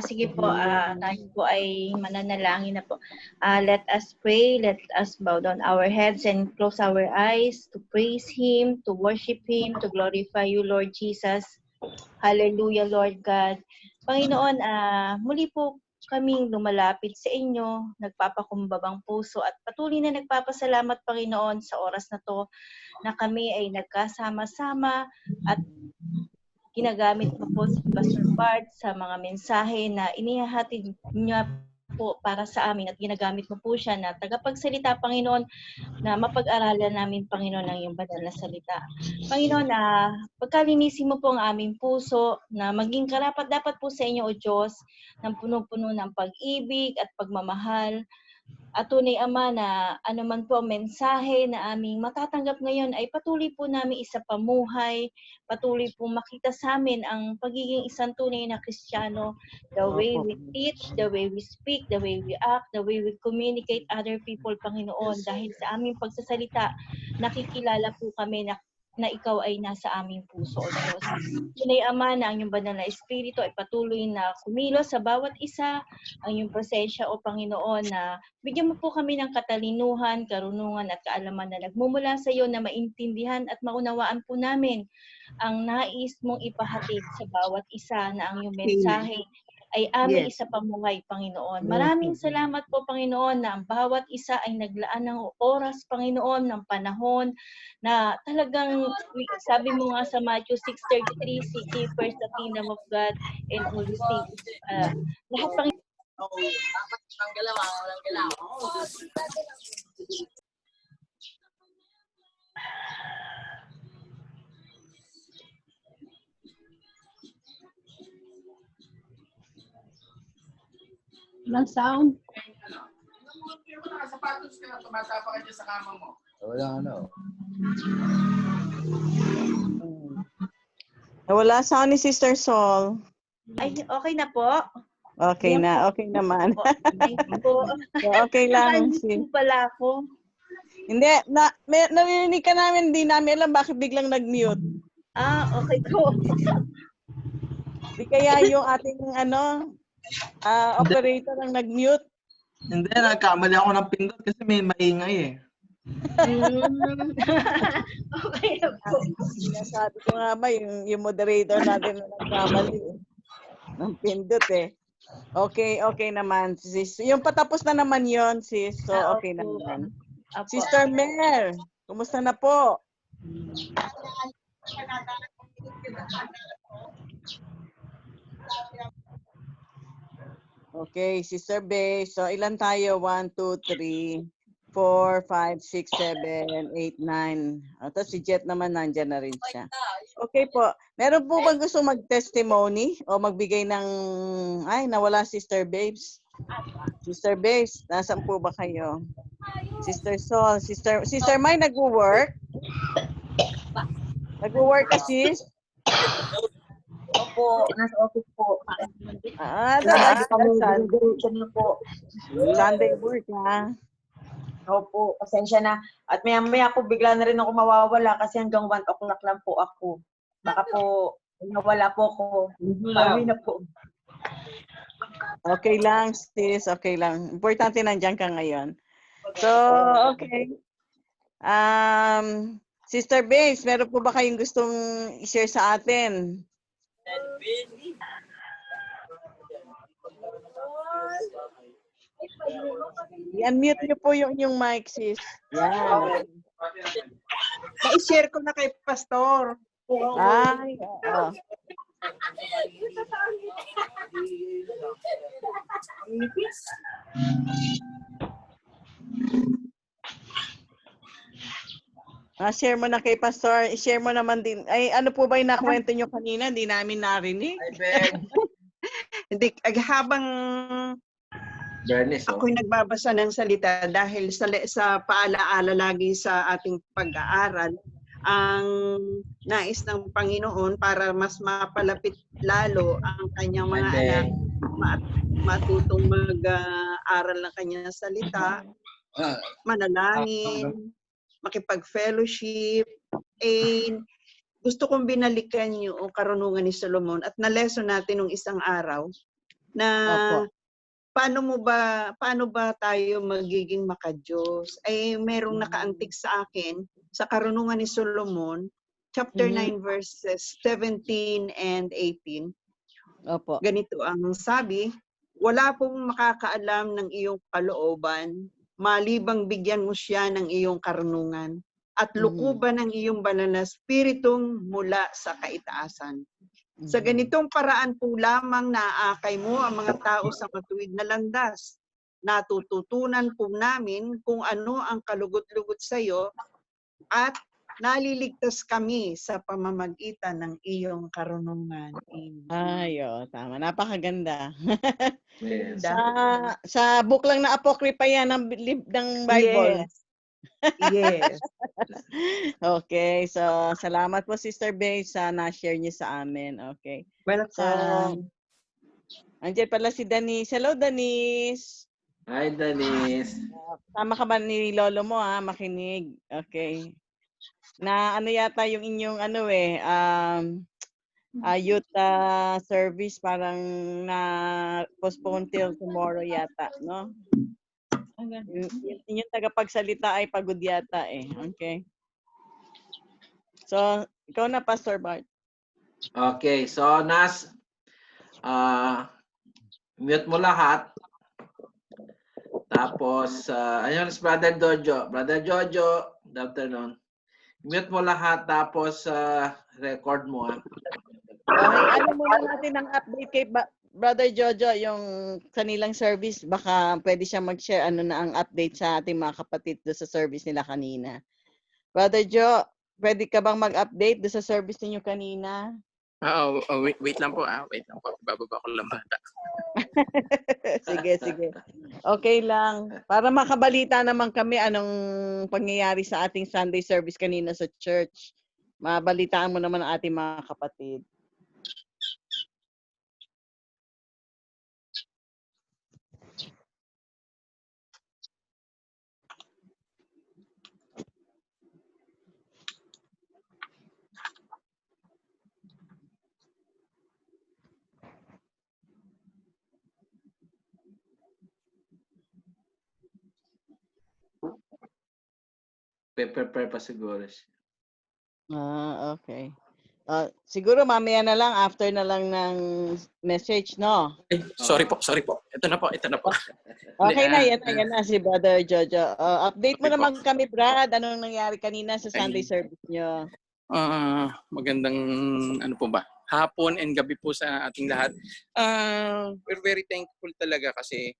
Sige po, tayo po ay mananalangin na po. Let us pray, let us bow down our heads and close our eyes to praise Him, to worship Him, to glorify you, Lord Jesus. Hallelujah, Lord God. Panginoon, muli po kaming lumalapit sa inyo, nagpapakumbabang puso at patuloy na nagpapasalamat, Panginoon, sa oras na to na kami ay nagkasama-sama at ginagamit mo po si Pastor Bart sa mga mensahe na inihahatid niya po para sa amin at ginagamit mo po siya na tagapagsalita, Panginoon, na mapag-aralan namin, Panginoon, ang iyong banal na salita. Panginoon, pagkalinisin mo po ang aming puso na maging karapat-dapat po sa inyo, O Diyos, ng puno-puno ng pag-ibig at pagmamahal. At tunay, Ama, na anuman po ang mensahe na aming matatanggap ngayon ay patuloy po namin isapamuhay, patuloy po makita sa amin ang pagiging isang tunay na Kristiyano, the way we teach, the way we speak, the way we act, the way we communicate other people, Panginoon. Dahil sa aming pagsasalita, nakikilala po kami na ikaw ay nasa aming puso, O Diyos. Tunay, Ama, na ang iyong banal na Espiritu ay patuloy na kumilos sa bawat isa, ang iyong presensya, O Panginoon, na bigyan mo po kami ng katalinuhan, karunungan at kaalaman na nagmumula sa iyo na maintindihan at maunawaan po namin ang nais mong ipahatid sa bawat isa na ang iyong mensahe ay aming isapamuhay, Panginoon. Maraming salamat po, Panginoon, na ang bawat isa ay naglaan ng oras, Panginoon, ng panahon na talagang, sabi mo nga sa Matthew 6:33, seek ye first the kingdom of God and all these things. Lahat, Panginoon, Walang sound. Nakasapatos ka na, tumatapa ka dyan sa kama mo. Wala ano. Wala sound ni Sister Sol. ay, okay na po. Okay na, okay naman. Thank you po. Okay lang. Nakalimutan pala ako. Hindi, narinig ka namin, hindi namin alam bakit biglang nag-mute. Okay po. Di kaya yung ating operator ang nag-mute. Hindi, nagkamali ako ng pindot kasi may maingay eh. Okay na po. Sabi ko nga ba, yung moderator natin na nagkamali ng pindot eh. Okay, okay naman, sis. Yung patapos na naman yon, sis. So, okay naman. Sister Mer, kumusta na po? Okay, Sister Bay. So, ilan tayo? 1, 2, 3, 4, 5, 6, 7, 8, 9. Tapos si Jet naman nandyan na rin siya. Okay po. Meron po bang gusto mag-testimony o magbigay ng... Ay, nawala Sister Babes. Sister Babes, nasaan po ba kayo? Sister Sol, Sister Mai, nag-work? Nag-work ka, sis? Opo, nasa office po. Sunday work, ha? Opo, pasensya na. At maya-maya po, bigla na rin ako mawawala kasi hanggang 1 o'clock lang po ako. Baka po, nawala po ako. Pauwi na po. Okay lang, sis. Okay lang. Importante nandiyan ka ngayon. So, okay. Sister Babes, meron po ba kayong gustong i-share sa atin? I-unmute niyo po yung mic, sis. Yan. Na-share ko na kay Pastor. Ay, oo. Share mo na kay Pastor. I-share mo naman din. Ay, ano po ba yung nakwento nyo kanina? Hindi namin narinig. Hindi, habang Bernice, ako'y nagbabasa ng salita dahil sa paalaala lagi sa ating pag-aaral, ang nais ng Panginoon para mas mapalapit lalo ang kanyang mga anak matutong mag-aral ng kanyang salita, manalangin, makipag-fellowship. Gusto kong binalikan yung karunungan ni Solomon at na-lesson natin nung isang araw na Opo. paano ba tayo magiging makadiyos? Ay merong nakaantig sa akin sa Karunungan ni Solomon, chapter 9 verses 17 and 18. Opo. Ganito ang sabi, wala pong makakaalam ng iyong kalooban, malibang bigyan mo siya ng iyong karunungan at lukuban ng iyong banal na spiritong mula sa kaitaasan. Sa ganitong paraan po lamang naaakay mo ang mga tao sa matuwid na landas. Natututunan po namin kung ano ang kalugot-lugot sa iyo at naliligtas kami sa pamamagitan ng iyong karunungan. Tama. Napakaganda. Yes. Sa book lang na Apocrypha yan ng Bible. Yes. Yes. Okay. So, salamat po, Sister Bay, sa na-share niyo sa amin. Okay. Welcome. Andiyan pala si Denise. Hello, Denise. Hi, Denise. Tama ka ba ni Lolo mo, makinig? Okay. Na ano yata yung inyong youth service parang na postpone till tomorrow yata, no? Yung tagapagsalita ay pagod yata eh. Okay. So, ikaw na, Pastor Bart. Okay, so mute mo lahat. Tapos, ayun si Brother Jojo. Brother Jojo, good afternoon. Mute mo lahat, tapos record mo. Okay, ano muna natin ang update kay Brother Jojo, yung kanilang service. Baka pwede siya mag-share ano na ang update sa ating mga kapatid do sa service nila kanina. Brother Jo, pwede ka bang mag-update do sa service niyo kanina? Wait lang po. Bababa ko lang bata. Sige. Okay lang. Para makabalita naman kami anong pangyayari sa ating Sunday service kanina sa church. Mabalitaan mo naman ang ating mga kapatid. Prepare pa siguro siya. Okay. Siguro mamaya na lang, after na lang ng message, no? Sorry po. Ito na po. Okay na, yan na si Brother Jojo. Update mo Okay po. naman kami, Brad. Anong nangyari kanina sa Sunday service nyo? Magandang hapon and gabi po sa ating lahat. We're very thankful talaga kasi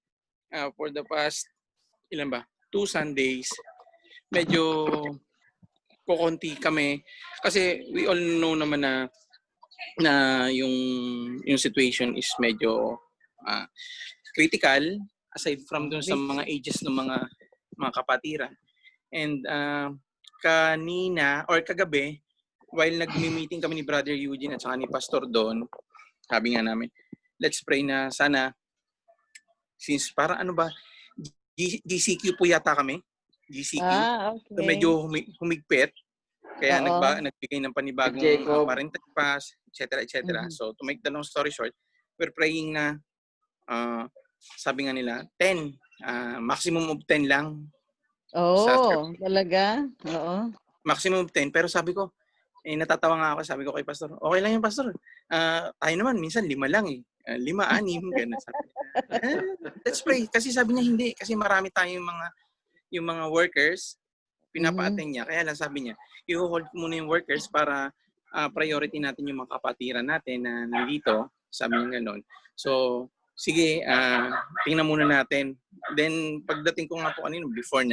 for the past 2 Sundays, medyo kukonti kami kasi we all know naman na yung situation is medyo critical aside from dun sa mga ages ng mga kapatiran. And kanina or kagabi, while nagmi-meeting kami ni Brother Eugene at saka ni Pastor Don, sabi nga namin, let's pray na sana, since para GCQ po yata kami. GCQ. Okay. So medyo humigpit. Kaya nagbigay ng panibagong parental pass, etc. So to make the long story short, we're praying na sabi nga nila, 10. Maximum of 10 lang. Talaga? Oo. Maximum of 10. Pero sabi ko, natatawa nga ako. Sabi ko kay Pastor, okay lang yung Pastor. Tayo naman, minsan 5 lang eh. 5, 6, gano'n. Let's pray. Kasi sabi niya hindi. Kasi marami tayong yung mga workers, pinapa-attend niya. Kaya lang sabi niya, i-hold muna yung workers para priority natin yung mga kapatiran natin na nandito. Sabi niya gano'n. So, sige, tingnan muna natin. Then, pagdating ko nga po kanino, before 9,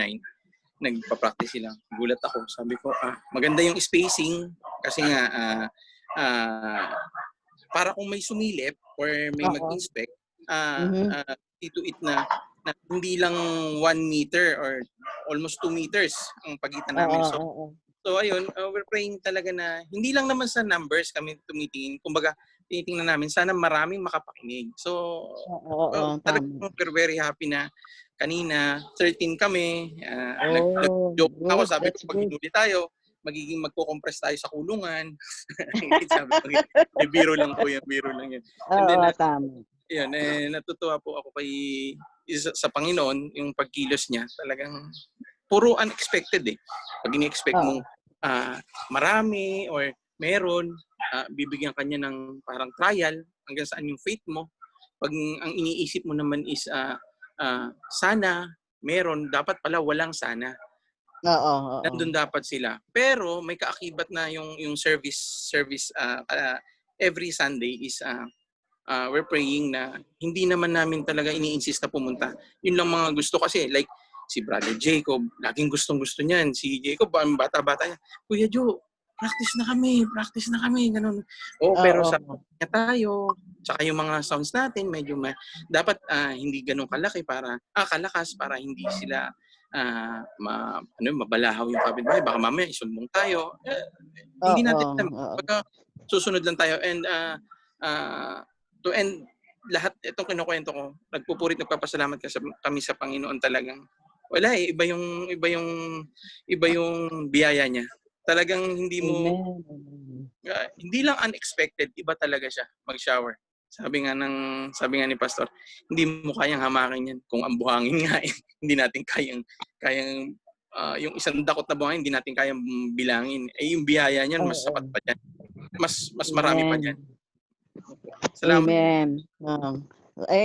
nagpa-practice sila. Gulat ako. Sabi ko, maganda yung spacing kasi nga, para kung may sumilip or may mag-inspect, to it na hindi lang 1 meter or almost 2 meters ang pagitan namin. So ayun, we're praying talaga na hindi lang naman sa numbers kami tumitingin. Kumbaga, tinitingnan namin sana maraming makapakinig. So talagang we're very happy na kanina 13 kami. Nag-joke ako, sabi ko pag hinuli tayo, magiging magko-compress tayo sa kulungan. Sabi ko, biro lang po yan, biro lang yan. And then, Yun, natutuwa po ako sa Panginoon, yung pagkilos niya. Talagang puro unexpected eh. Pag ini-expect mong marami or meron, bibigyan kanya ng parang trial hanggang saan yung faith mo. Pag ang iniisip mo naman is sana meron, dapat pala walang sana. Oo. Nandun dapat sila. Pero may kaakibat na yung service every Sunday is we're praying na hindi naman namin talaga ini-insist na pumunta. Yun lang mga gusto kasi like si Brother Jacob, laging gustong-gusto niyan. Si Jacob, ang bata-bata niya, Kuya Joe, practice na kami, ganun. Pero sa kanya tayo, tsaka yung mga sounds natin, medyo dapat hindi ganun kalaki kalakas para hindi sila mabalahaw yung kapitbahay. Baka mamaya isumbong tayo. Hindi natin pagka susunod lang tayo. And to end lahat itong kinukwento ko, nagpapasalamat kami sa Panginoon talagang. Wala eh, iba yung biyaya niya. Talagang hindi mo hindi lang unexpected, iba talaga siya mag-shower. Sabi nga ni Pastor, hindi mo kayang hamakin yan kung ang buhangin nga hindi natin kayang yung isang dakot na buhangin hindi natin kayang bilangin. Yung biyaya niyan mas sapat pa diyan. Mas marami pa diyan. Salamat. Amen.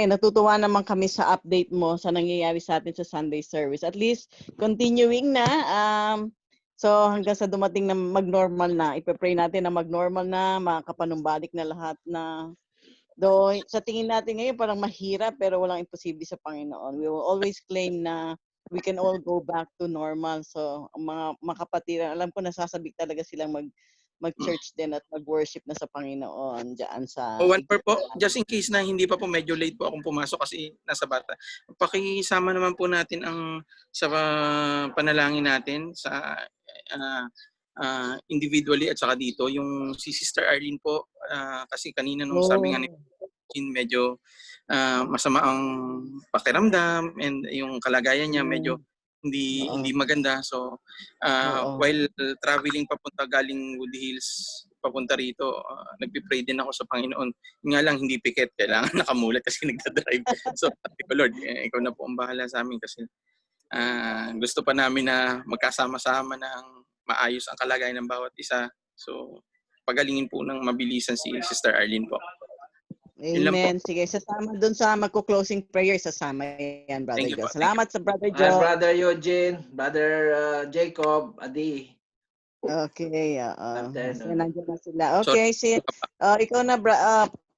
Natutuwa naman kami sa update mo sa nangyayari sa atin sa Sunday service. At least continuing na so hanggang sa dumating na mag-normal na, ipe-pray natin na mag-normal na, makapanumbalik na lahat na. Though sa tingin natin ngayon parang mahirap pero walang imposible sa Panginoon. We will always claim na we can all go back to normal. So ang mga kapatid, alam ko nasasabik talaga silang mag-church din at mag-worship na sa Panginoon diyan sa One more po, just in case na hindi pa po medyo late po akong pumasok kasi nasa bata. Pakisama naman po natin sa panalangin natin sa individually at saka dito yung si Sister Arlene po kasi kanina nung sabi nga ni medyo masama ang pakiramdam and yung kalagayan niya medyo hindi maganda. So while traveling papunta galing Woody Hills papunta rito, nagpi-pray din ako sa Panginoon. Nga lang hindi pikit, kailangan nakamulat kasi nagda-drive. So sabi ko, Lord, ikaw na po ang bahala sa amin kasi gusto pa namin na magkasama-sama ng maayos ang kalagayan ng bawat isa. So pagalingin po ng mabilisan si Sister Arlene po. Amen. Sige, sasama doon sa magko-closing prayer, sasama yan, Brother Joe. Salamat sa Brother Joe. Brother Eugene, Brother Jacob, Adi. Okay, nandiyan na sila. Okay, ikaw na,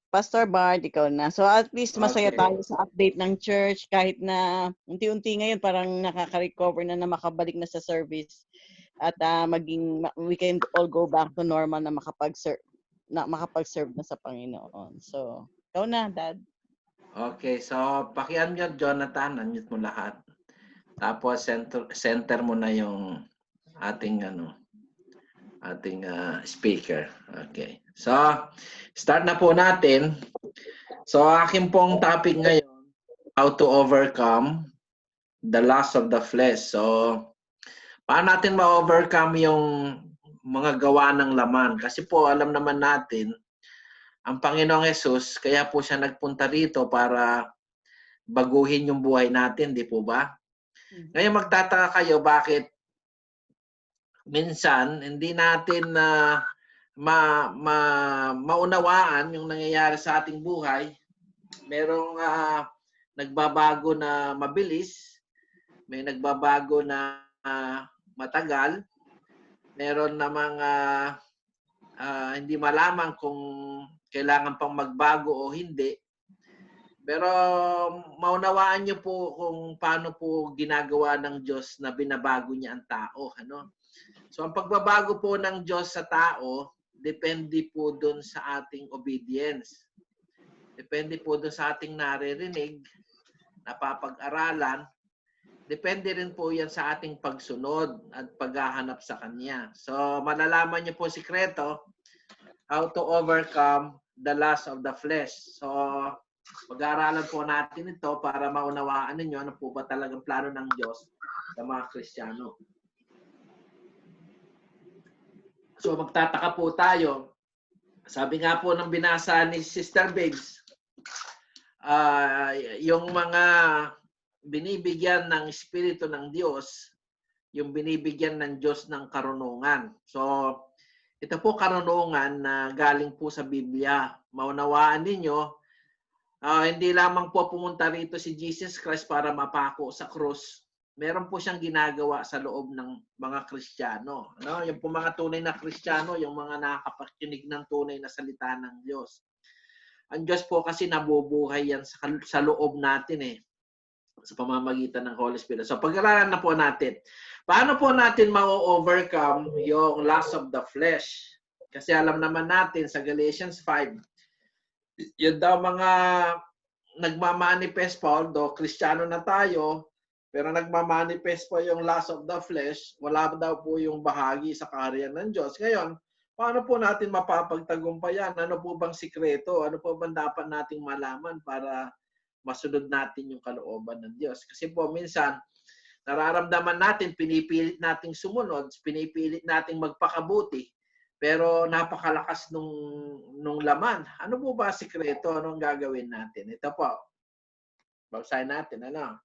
Pastor Bard, ikaw na. So at least masaya tayo sa update ng church kahit na unti-unti ngayon parang nakaka-recover na makabalik na sa service at we can all go back to normal na makapag-serve na sa Panginoon. So, ikaw na, Dad. Okay, so paki-unmute Jonathan, unmute mo lahat. Tapos center mo na yung ating speaker. Okay. So, start na po natin. So, aking pong topic ngayon, how to overcome the lust of the flesh. So, paano natin ma-overcome yung mga gawa ng laman? Kasi po, alam naman natin, ang Panginoong Hesus, kaya po siya nagpunta rito para baguhin yung buhay natin, di po ba? Ngayon magtataka kayo bakit minsan hindi natin maunawaan yung nangyayari sa ating buhay. Merong nagbabago na mabilis, may nagbabago na matagal, meron namang hindi malaman kung kailangan pang magbago o hindi. Pero maunawaan niyo po kung paano po ginagawa ng Diyos na binabago niya ang tao. So ang pagbabago po ng Diyos sa tao, depende po dun sa ating obedience. Depende po dun sa ating naririnig, napapag-aralan. Depende rin po yan sa ating pagsunod at paghahanap sa Kanya. So malalaman niyo po sikreto, how to overcome the lust of the flesh. So pag-aaralan po natin ito para maunawaan ninyo ano po ba talagang plano ng Diyos sa mga Kristiyano. So magtataka po tayo. Sabi nga po ng binasa ni Sister Biggs, yung mga binibigyan ng Espiritu ng Diyos, yung binibigyan ng Diyos ng karunungan. So, ito po karunungan na galing po sa Biblia. Maunawaan ninyo, hindi lamang po pumunta rito si Jesus Christ para mapako sa krus. Meron po siyang ginagawa sa loob ng mga Kristiyano. Ano? Yung po mga tunay na Kristiyano, yung mga nakakapakinig ng tunay na salita ng Diyos. Ang Diyos po kasi nabubuhay yan sa loob natin eh, sa pamamagitan ng Holy Spirit. So pag-aralan na po natin, paano po natin ma-overcome yung lust of the flesh? Kasi alam naman natin sa Galatians 5, yun daw mga nagmamanifest po, although Kristiyano na tayo, pero nagmamanifest po yung lust of the flesh, wala daw po yung bahagi sa kaharian ng Diyos. Ngayon, paano po natin mapapagtagumpayan? Ano po bang sikreto? Ano po bang dapat nating malaman para masunod natin yung kalooban ng Diyos? Kasi po minsan, nararamdaman natin, pinipilit nating sumunod, pinipilit nating magpakabuti, pero napakalakas nung laman. Ano po ba sikreto? Anong gagawin natin? Ito po. Basahin natin. Ano?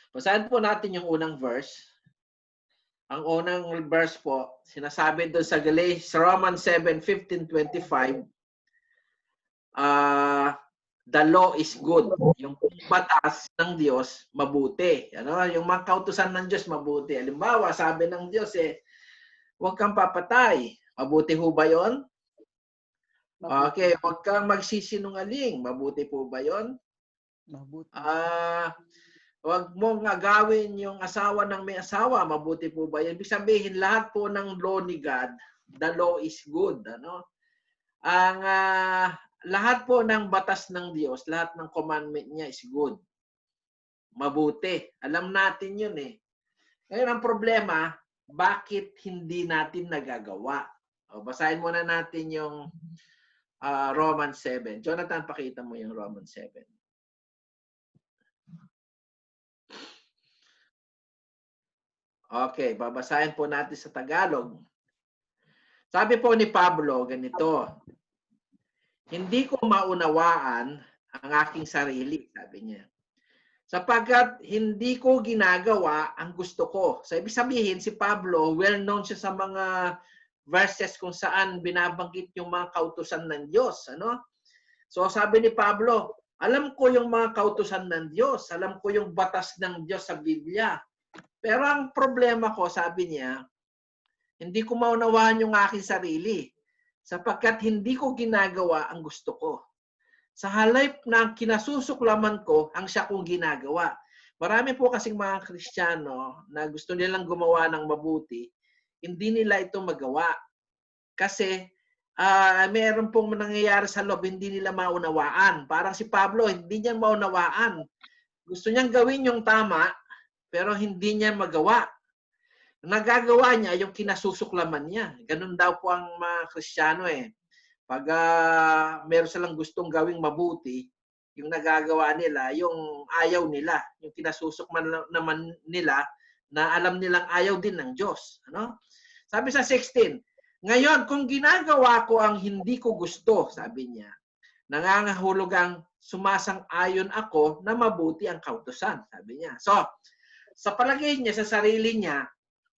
Basahin po natin yung unang verse. Ang unang verse po, sinasabi doon sa Romans 7:15-25, the law is good. Yung batas ng Diyos, mabuti. Ano? Yung mga kautusan ng Diyos, mabuti. Halimbawa, sabi ng Diyos huwag kang papatay. Mabuti ho ba yun? Okay, huwag kang magsisinungaling. Mabuti po ba yun? Mabuti. Huwag mong agawin yung asawa ng may asawa. Mabuti po ba yun? Ibig sabihin, lahat po ng law ni God, the law is good. Ano? Lahat po ng batas ng Diyos, lahat ng commandment niya is good. Mabuti. Alam natin yun eh. Ngayon ang problema, bakit hindi natin nagagawa? Basahin muna natin yung Romans 7. Jonathan, pakita mo yung Romans 7. Okay, babasahin po natin sa Tagalog. Sabi po ni Pablo, ganito, hindi ko maunawaan ang aking sarili, sabi niya. Sapagkat hindi ko ginagawa ang gusto ko. So, ibig sabihin, si Pablo, well-known siya sa mga verses kung saan binabanggit yung mga kautusan ng Diyos. Ano? So, sabi ni Pablo, alam ko yung mga kautusan ng Diyos. Alam ko yung batas ng Diyos sa Biblia. Pero ang problema ko, sabi niya, hindi ko maunawaan yung aking sarili sapagkat hindi ko ginagawa ang gusto ko. Sa halip na kinasusuklaman ko, ang siya kong ginagawa. Marami po kasing mga Kristiyano na gusto nilang gumawa ng mabuti, hindi nila ito magawa. Kasi meron pong nangyayari sa loob, hindi nila maunawaan. Parang si Pablo, hindi niya maunawaan. Gusto niyang gawin yung tama, pero hindi niya magawa. Nagagawa niya yung kinasusuklaman niya. Ganun daw po ang mga Kristiyano eh. Pag meron silang gustong gawing mabuti, yung nagagawa nila, yung ayaw nila, yung kinasusukman naman nila na alam nilang ayaw din ng Diyos. Ano? Sabi sa 16, ngayon, kung ginagawa ko ang hindi ko gusto, sabi niya, nangangahulugang sumasang-ayon ako na mabuti ang kautusan, sabi niya. So, sa palagay niya, sa sarili niya,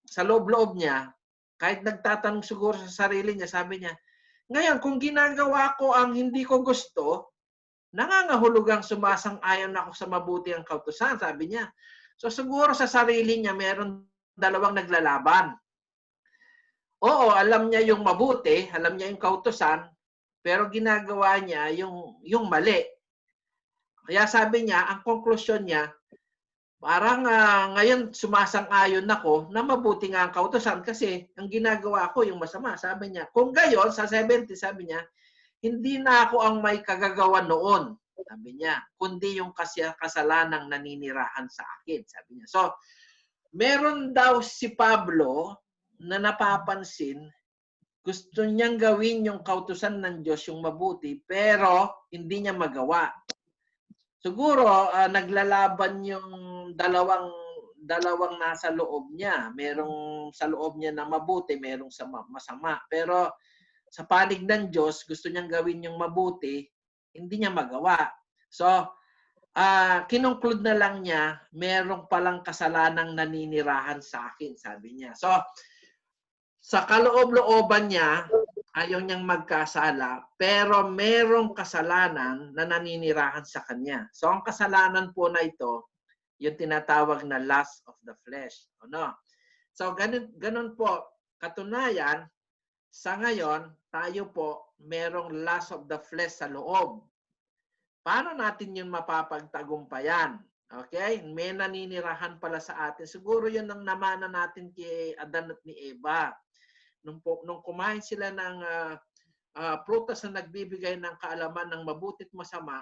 sa loob-loob niya, kahit nagtatanong siguro sa sarili niya, sabi niya, ngayon, kung ginagawa ko ang hindi ko gusto, nangangahulugang sumasang-ayon ako sa mabuti ang kautusan, sabi niya. So siguro sa sarili niya, meron dalawang naglalaban. Oo, alam niya yung mabuti, alam niya yung kautusan, pero ginagawa niya yung mali. Kaya sabi niya, ang konklusyon niya, parang ngayon sumasang-ayon ako na mabuti nga ang kautusan kasi ang ginagawa ko yung masama. Sabi niya, kung gayon, sa 70, sabi niya, hindi na ako ang may kagagawa noon, sabi niya, kundi yung kasalanang naninirahan sa akin, sabi niya. So, meron daw si Pablo na napapansin, gusto niyang gawin yung kautusan ng Diyos, yung mabuti, pero hindi niya magawa. Siguro naglalaban yung dalawang nasa loob niya. Merong sa loob niya na mabuti, merong sa masama. Pero sa panig ng Diyos, gusto niyang gawin yung mabuti, hindi niya magawa. So, kinunclude na lang niya, merong palang kasalanang naninirahan sa akin, sabi niya. So, sa kaloob-looban niya, ayaw niyang magkasala, pero merong kasalanan na naninirahan sa kanya. So, ang kasalanan po na ito, yung tinatawag na lust of the flesh. Ano? So, ganun po. Katunayan, sa ngayon, tayo po, merong lust of the flesh sa loob. Paano natin yun mapapagtagumpayan? Okay? May naninirahan pala sa atin. Siguro yun ang namana natin kay Adan at ni Eva. Nung kumain sila ng prutas na nagbibigay ng kaalaman ng mabuti at masama,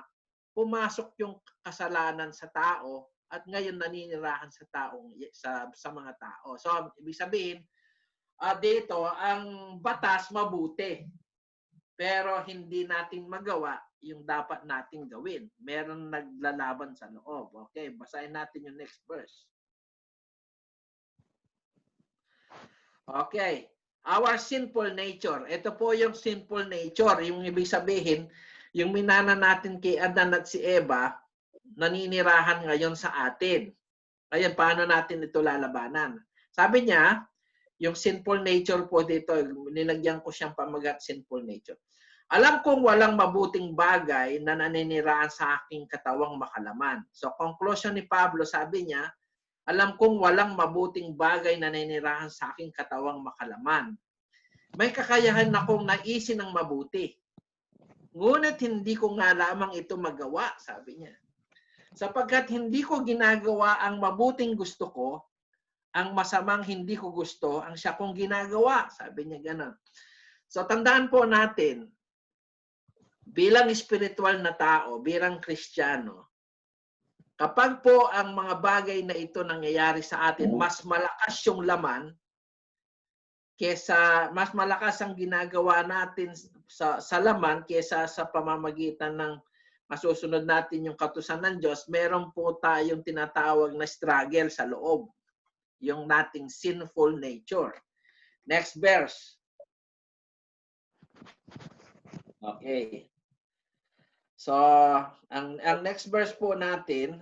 pumasok yung kasalanan sa tao at ngayon naninirahan sa mga tao. So, ibig sabihin, dito, ang batas mabuti. Pero hindi natin magawa yung dapat nating gawin. Meron naglalaban sa loob. Okay, basahin natin yung next verse. Okay. Our sinful nature. Ito po yung sinful nature. Yung ibig sabihin, yung minana natin kay Adan at si Eva, naninirahan ngayon sa atin. Ngayon, paano natin ito lalabanan? Sabi niya, yung sinful nature po dito, nilagyan ko siyang pamagat sinful nature. Alam kong walang mabuting bagay na naninirahan sa aking katawang makalaman. So, conclusion ni Pablo, sabi niya, alam kong walang mabuting bagay na naninirahan sa aking katawang makalaman. May kakayahan akong naisin ng mabuti. Ngunit hindi ko nga lamang ito magawa, sabi niya. Sapagkat hindi ko ginagawa ang mabuting gusto ko, ang masamang hindi ko gusto, ang siya kong ginagawa. Sabi niya gano'n. So, tandaan po natin, bilang spiritual na tao, bilang Kristiyano, kapag po ang mga bagay na ito nangyayari sa atin, mas malakas yung laman, mas malakas ang ginagawa natin sa laman kesa sa pamamagitan ng masusunod natin yung kautusan ng Diyos, meron po tayong tinatawag na struggle sa loob, yung nating sinful nature. Next verse. Okay. So, ang next verse po natin,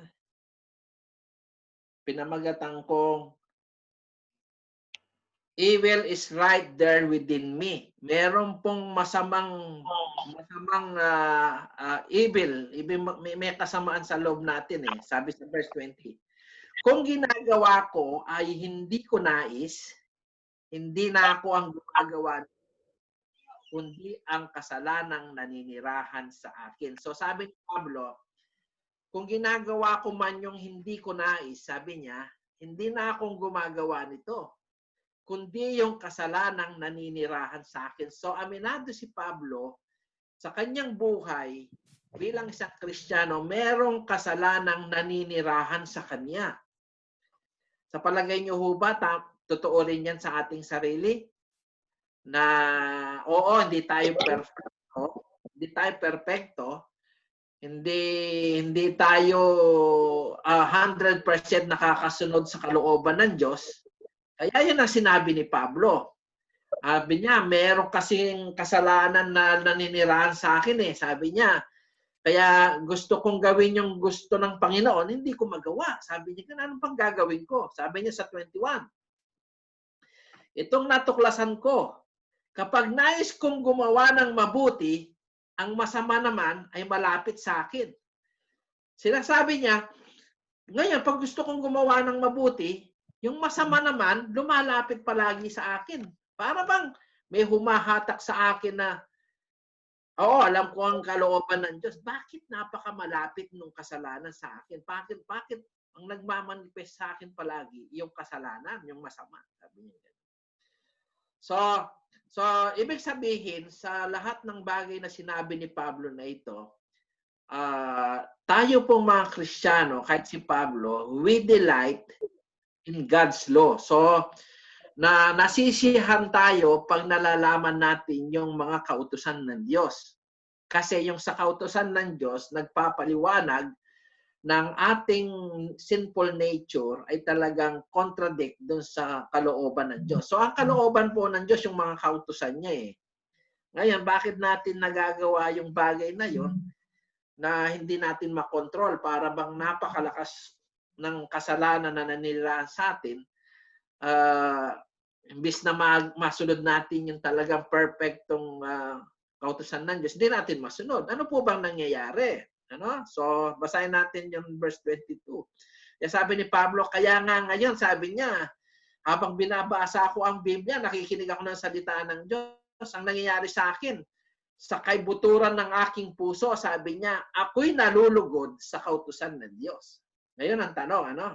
pinamagatan kong, evil is right there within me. Meron pong masamang evil. May kasamaan sa loob natin eh. Sabi sa verse 20. Kung ginagawa ko ay hindi ko nais, hindi na ako ang gumagawa, kundi ang kasalanang naninirahan sa akin. So sabi ni Pablo, kung ginagawa ko man yung hindi ko nais, sabi niya, hindi na akong gumagawa nito, kundi yung kasalanang naninirahan sa akin. So aminado si Pablo, sa kanyang buhay, bilang isang Kristiyano, merong kasalanang naninirahan sa kanya. Sa palagay niyo ho ba, totoo rin yan sa ating sarili? Na oo, hindi tayo perfecto, hindi tayo 100% nakakasunod sa kalooban ng Diyos. Kaya yun ang sinabi ni Pablo. Sabi niya, meron kasing kasalanan na naninirahan sa akin eh. Sabi niya, kaya gusto kong gawin yung gusto ng Panginoon, hindi ko magawa. Sabi niya, anong pang gagawin ko? Sabi niya sa 21. Itong natuklasan ko, kapag nais kong gumawa ng mabuti, ang masama naman ay malapit sa akin. Sinasabi niya, ngayon, pag gusto kong gumawa ng mabuti, yung masama naman, lumalapit palagi sa akin. Para bang may humahatak sa akin na, oo, alam ko ang kalooban ng Diyos. Bakit napakamalapit nung kasalanan sa akin? Bakit ang nagmamanifest sa akin palagi yung kasalanan, yung masama? Sabi niya. So, ibig sabihin, sa lahat ng bagay na sinabi ni Pablo na ito, tayo pong mga Kristiyano, kahit si Pablo, we delight in God's law. So, nasisiyahan tayo pag nalalaman natin yung mga kautusan ng Diyos. Kasi yung sa kautusan ng Diyos, nagpapaliwanag ng ating sinful nature ay talagang contradict dun sa kalooban ng Diyos. So, ang kalooban po ng Diyos, yung mga kautusan niya eh. Ngayon, bakit natin nagagawa yung bagay na yon? na hindi natin makontrol, para bang napakalakas ng kasalanan na nanirahan sa atin, imbis na masunod natin yung talagang perfectong kautusan ng Diyos, hindi natin masunod. Ano po bang nangyayari? Ano? So, basahin natin yung verse 22. Kaya sabi ni Pablo, kaya nga ngayon, sabi niya, habang binabasa ako ang Biblia, nakikinig ako ng salita ng Diyos. Ang nangyayari sa akin, sa kaibuturan ng aking puso, sabi niya, ako'y nalulugod sa kautusan ng Diyos. Ngayon ang tanong, ano?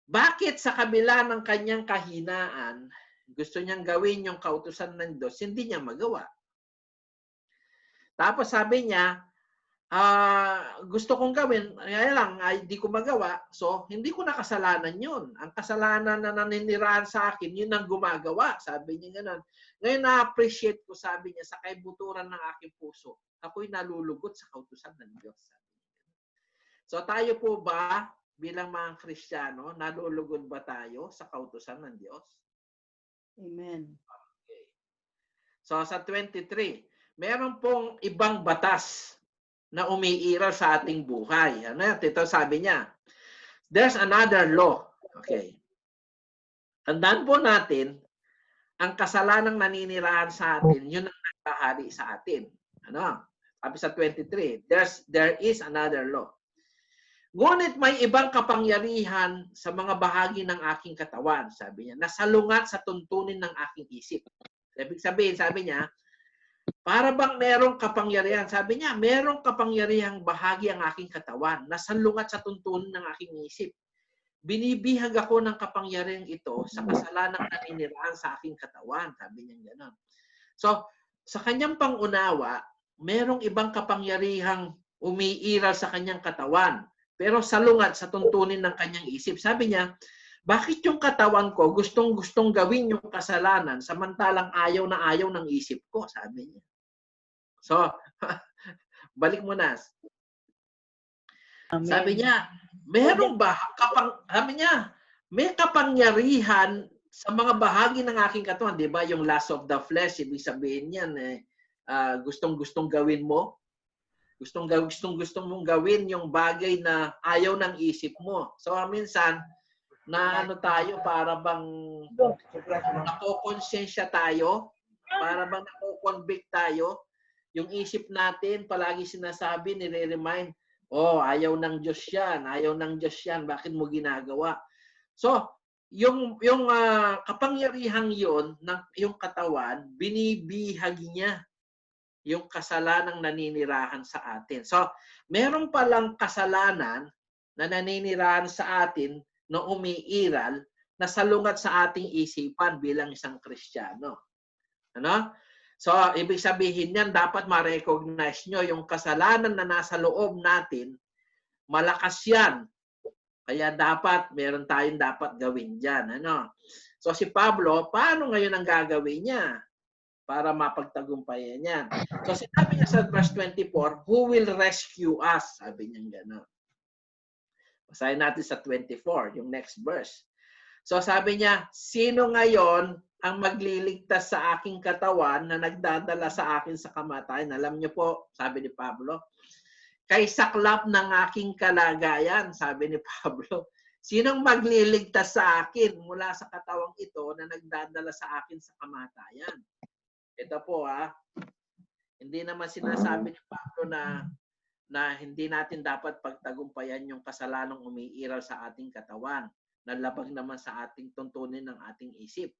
Bakit sa kabila ng kanyang kahinaan, gusto niyang gawin yung kautusan ng Diyos, hindi niya magawa? Tapos sabi niya, gusto kong gawin, kaya lang, di ko magawa, so hindi ko na kasalanan yun. Ang kasalanan na naninirahan sa akin, yun ang gumagawa. Sabi niya gano'n. Ngayon na-appreciate ko, sabi niya, sa kaibuturan ng aking puso, ako'y nalulugot sa kautusan ng Diyos. So tayo po ba, bilang mga Kristiyano, nalulugod ba tayo sa kautusan ng Diyos? Amen. Okay. So sa 23, meron pong ibang batas na umiiral sa ating buhay. Ano yan? Ito sabi niya, there's another law. Okay. Tandaan po natin, ang kasalanang naninirahan sa atin, yun ang nagpahari sa atin. Ano? Sabi sa 23, there is another law. Ngunit may ibang kapangyarihan sa mga bahagi ng aking katawan, sabi niya, nasalungat sa tuntunin ng aking isip. Ibig sabihin, sabi niya, para bang merong kapangyarihan, sabi niya, merong kapangyarihang bahagi ang aking katawan, nasalungat sa tuntunin ng aking isip. Binibihag ako ng kapangyarihang ito sa kasalanang naninirahan sa aking katawan, sabi niya gano'n. So, sa kanyang pangunawa, merong ibang kapangyarihang umiiral sa kanyang katawan, pero salungat sa tuntunin ng kanyang isip. Sabi niya, bakit yung katawan ko gustong-gustong gawin yung kasalanan samantalang ayaw na ayaw ng isip ko, sabi niya. So, balik mo na. Amen. Sabi niya, merong ba, sabi niya, may kapangyarihan sa mga bahagi ng aking katawan, di ba? Yung lust of the flesh, ibig sabihin yan, gustong-gustong gawin mo. Gustong mong gawin yung bagay na ayaw ng isip mo. So, minsan, na ano tayo, para bang nakokonsensya tayo, para bang nakoconvict tayo, yung isip natin, palagi sinasabi, nire-remind, oh, ayaw ng Diyos yan, ayaw ng Diyos yan, bakit mo ginagawa? So, yung kapangyarihang yon ng yung katawan, binibihag niya yung kasalanang naninirahan sa atin. So, meron palang kasalanan na naninirahan sa atin na umiiral na salungat sa ating isipan bilang isang Kristiyano. Ano? So, ibig sabihin niyan, dapat ma-recognize nyo yung kasalanan na nasa loob natin, malakas yan. Kaya meron tayong dapat gawin dyan. Ano? So, si Pablo, paano ngayon ang gagawin niya para mapagtagumpayan yan? So, sinabi niya sa verse 24, who will rescue us? Sabi niya gano'n. Basahin natin sa 24, yung next verse. So, sabi niya, sino ngayon ang magliligtas sa aking katawan na nagdadala sa akin sa kamatayan? Alam niyo po, sabi ni Pablo, kay saklap ng aking kalagayan, sabi ni Pablo, sinong magliligtas sa akin mula sa katawang ito na nagdadala sa akin sa kamatayan? Ito po hindi naman sinasabi ni Pablo na hindi natin dapat pagtagumpayan yung kasalanang umiiral sa ating katawan, na labag naman sa ating tuntunin ng ating isip.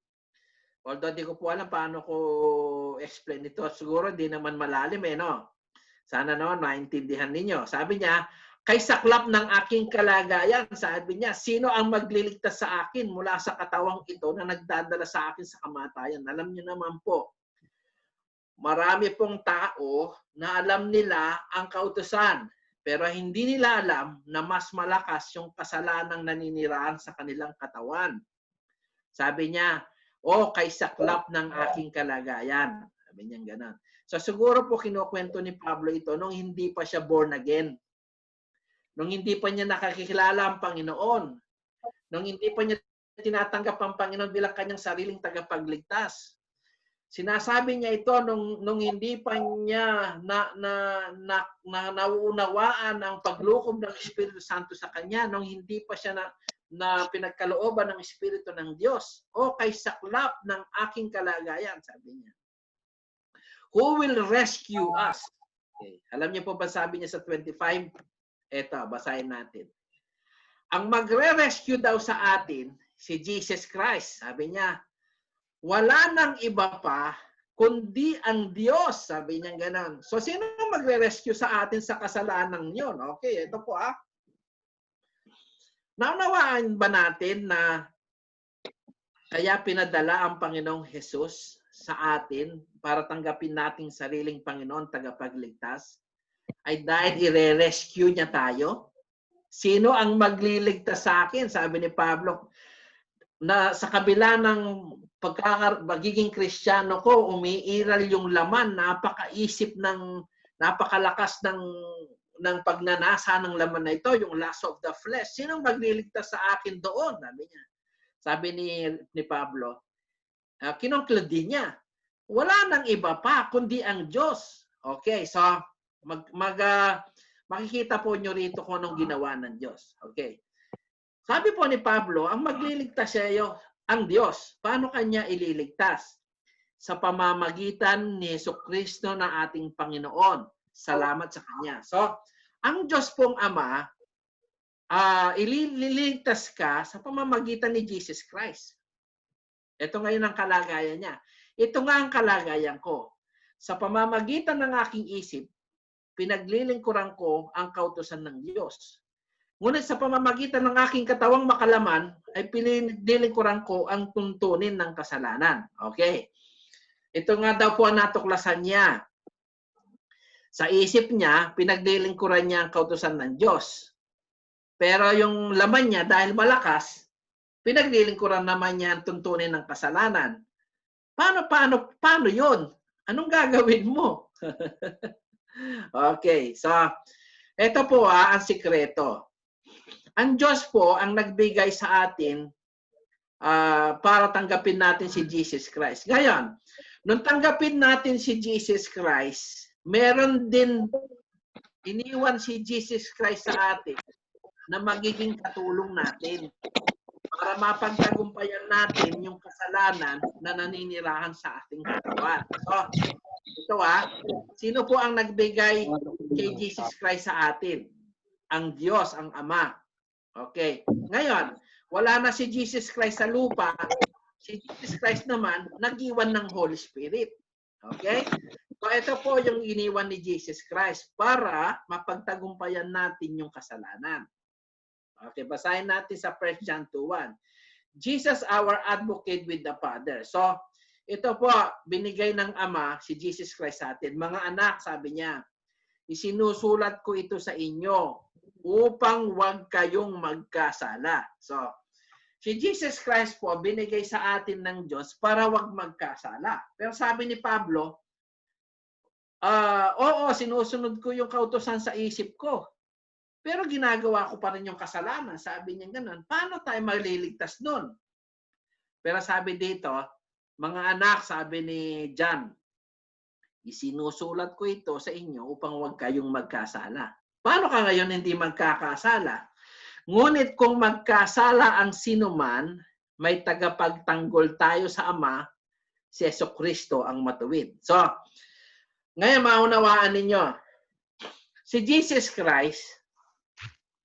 Although di ko po alam paano ko explain ito. Siguro di naman malalim no? Sana maintindihan ninyo. Sabi niya, kay saklap ng aking kalagayan, sabi niya, sino ang magliligtas sa akin mula sa katawang ito na nagdadala sa akin sa kamatayan? Alam niyo naman po, marami pong tao na alam nila ang kautusan, pero hindi nila alam na mas malakas yung kasalanang naninirahan sa kanilang katawan. Sabi niya, kay saklap ng aking kalagayan. Sabi niya gano'n. So siguro po kinukwento ni Pablo ito nung hindi pa siya born again. Nung hindi pa niya nakakilala ang Panginoon. Nung hindi pa niya tinatanggap ang Panginoon bilang kanyang sariling tagapagligtas. Sinasabi niya ito nung hindi pa niya nauunawaan ang paglukob ng Espiritu Santo sa kanya, nung hindi pa siya na pinagkalooban ng Espiritu ng Diyos. O kay saklap ng aking kalagayan, sabi niya. Who will rescue us? Okay. Alam niyo po ba sabi niya sa 25? Eto, basahin natin. Ang magre-rescue daw sa atin, si Jesus Christ. Sabi niya, wala nang iba pa, kundi ang Diyos. Sabi niya gano'n. So, sino magre-rescue sa atin sa kasalanan yun? Okay, ito po Naunawaan ba natin na kaya pinadala ang Panginoong Jesus sa atin para tanggapin nating sariling Panginoon, tagapagligtas, ay dahil i-rescue niya tayo? Sino ang magliligtas sa akin? Sabi ni Pablo, na sa kabila ng magiging Kristiyano ko, umiiral yung laman, napakalakas ng pagnanasa ng laman na ito, yung lust of the flesh. Sino magliligtas sa akin doon? Sabi niya. Sabi ni Pablo, kinongklud din niya, wala nang iba pa, kundi ang Diyos. Okay, so makikita po nyo rito kung anong ginawa ng Diyos. Okay. Sabi po ni Pablo, ang magliligtas sa iyo, ang Diyos. Paano kanya ililigtas? Sa pamamagitan ni Jesucristo na ating Panginoon. Salamat sa Kanya. So, ang Diyos pong Ama, ililigtas ka sa pamamagitan ni Jesus Christ. Ito ngayon ang kalagayan niya. Ito nga ang kalagayan ko. Sa pamamagitan ng aking isip, pinaglilingkuran ko ang kautusan ng Diyos. Ngunit sa pamamagitan ng aking katawang makalaman, ay pinilingkuran ko ang tuntunin ng kasalanan. Okay. Ito nga daw po ang natuklasan niya. Sa isip niya, pinaglilingkuran niya ang kautusan ng Diyos. Pero yung laman niya, dahil malakas, pinaglilingkuran naman niya ang tuntunin ng kasalanan. Paano yun? Anong gagawin mo? Okay. So, ito po ang sikreto. Ang Diyos po ang nagbigay sa atin para tanggapin natin si Jesus Christ. Ngayon, nung tanggapin natin si Jesus Christ, meron din iniwan si Jesus Christ sa atin na magiging katulong natin para mapagtagumpayan natin yung kasalanan na naninirahan sa ating katawan. So, ito sino po ang nagbigay kay Jesus Christ sa atin? Ang Diyos, ang Ama. Okay. Ngayon, wala na si Jesus Christ sa lupa. Si Jesus Christ naman, nag-iwan ng Holy Spirit. Okay? So, ito po yung iniwan ni Jesus Christ para mapagtagumpayan natin yung kasalanan. Okay, basahin natin sa 1 John 2:1. Jesus, our advocate with the Father. So, ito po, binigay ng Ama, si Jesus Christ sa atin. Mga anak, sabi niya, isinusulat ko ito sa inyo upang huwag kayong magkasala. So, si Jesus Christ po, binigay sa atin ng Diyos para huwag magkasala. Pero sabi ni Pablo, oo, sinusunod ko yung kautusan sa isip ko. Pero ginagawa ko pa rin yung kasalanan. Sabi niya ganun. Paano tayo maliligtas nun? Pero sabi dito, mga anak, sabi ni John, isinusulat ko ito sa inyo upang huwag kayong magkasala. Paano ka ngayon hindi magkakasala? Ngunit kung magkasala ang sinuman, may tagapagtanggol tayo sa Ama, si Jesucristo ang matuwid. So, ngayon maunawaan ninyo, si Jesus Christ,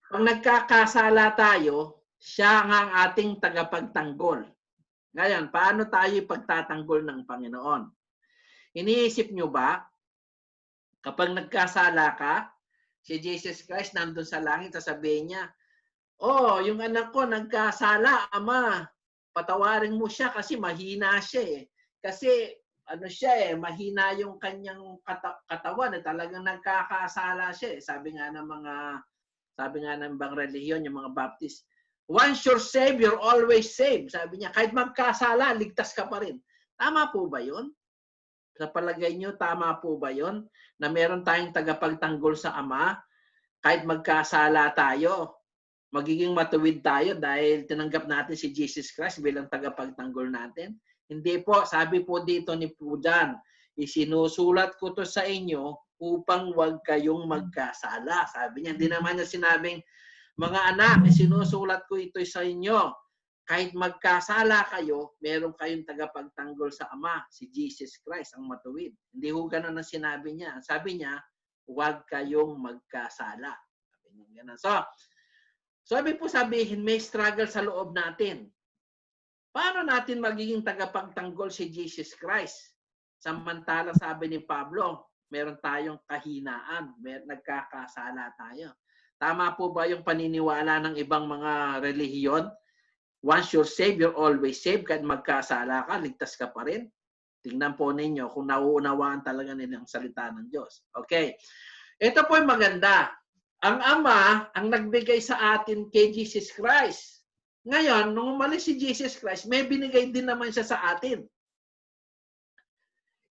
pag nagkakasala tayo, siya ang ating tagapagtanggol. Ngayon, paano tayo ipagtatanggol ng Panginoon? Iniisip nyo ba, kapag nagkasala ka, si Jesus Christ nandun sa langit, sasabihin niya, oh, yung anak ko nagkasala, Ama, patawarin mo siya kasi mahina siya eh. Kasi mahina yung kanyang katawan, talagang nagkakasala siya eh. Sabi nga ng ibang relihiyon, yung mga Baptist, once you're saved, you're always saved. Sabi niya, kahit magkasala, ligtas ka pa rin. Tama po ba yun? Sa palagay niyo, tama po ba yun? Na meron tayong tagapagtanggol sa Ama, kahit magkasala tayo, magiging matuwid tayo dahil tinanggap natin si Jesus Christ bilang tagapagtanggol natin. Hindi po, sabi po dito ni Pujan, isinusulat ko to sa inyo upang huwag kayong magkasala. Sabi niya, hindi naman niya sinabing, mga anak, isinusulat ko ito sa inyo. Kahit magkasala kayo, meron kayong tagapagtanggol sa Ama, si Jesus Christ, ang matuwid. Hindi ho ganun ang sinabi niya. Sabi niya, huwag kayong magkasala. Sabi niya ganun. So, sabi po sabihin, may struggle sa loob natin. Paano natin magiging tagapagtanggol si Jesus Christ? Samantala sabi ni Pablo, meron tayong kahinaan, nagkakasala tayo. Tama po ba yung paniniwala ng ibang mga relihiyon? Once you're saved, you're always saved. Kahit magkasala ka, ligtas ka pa rin. Tingnan po ninyo kung nauunawaan talaga nila ang salita ng Diyos. Okay. Ito po yung maganda. Ang Ama ang nagbigay sa atin kay Jesus Christ. Ngayon, nung umalis si Jesus Christ, may binigay din naman siya sa atin.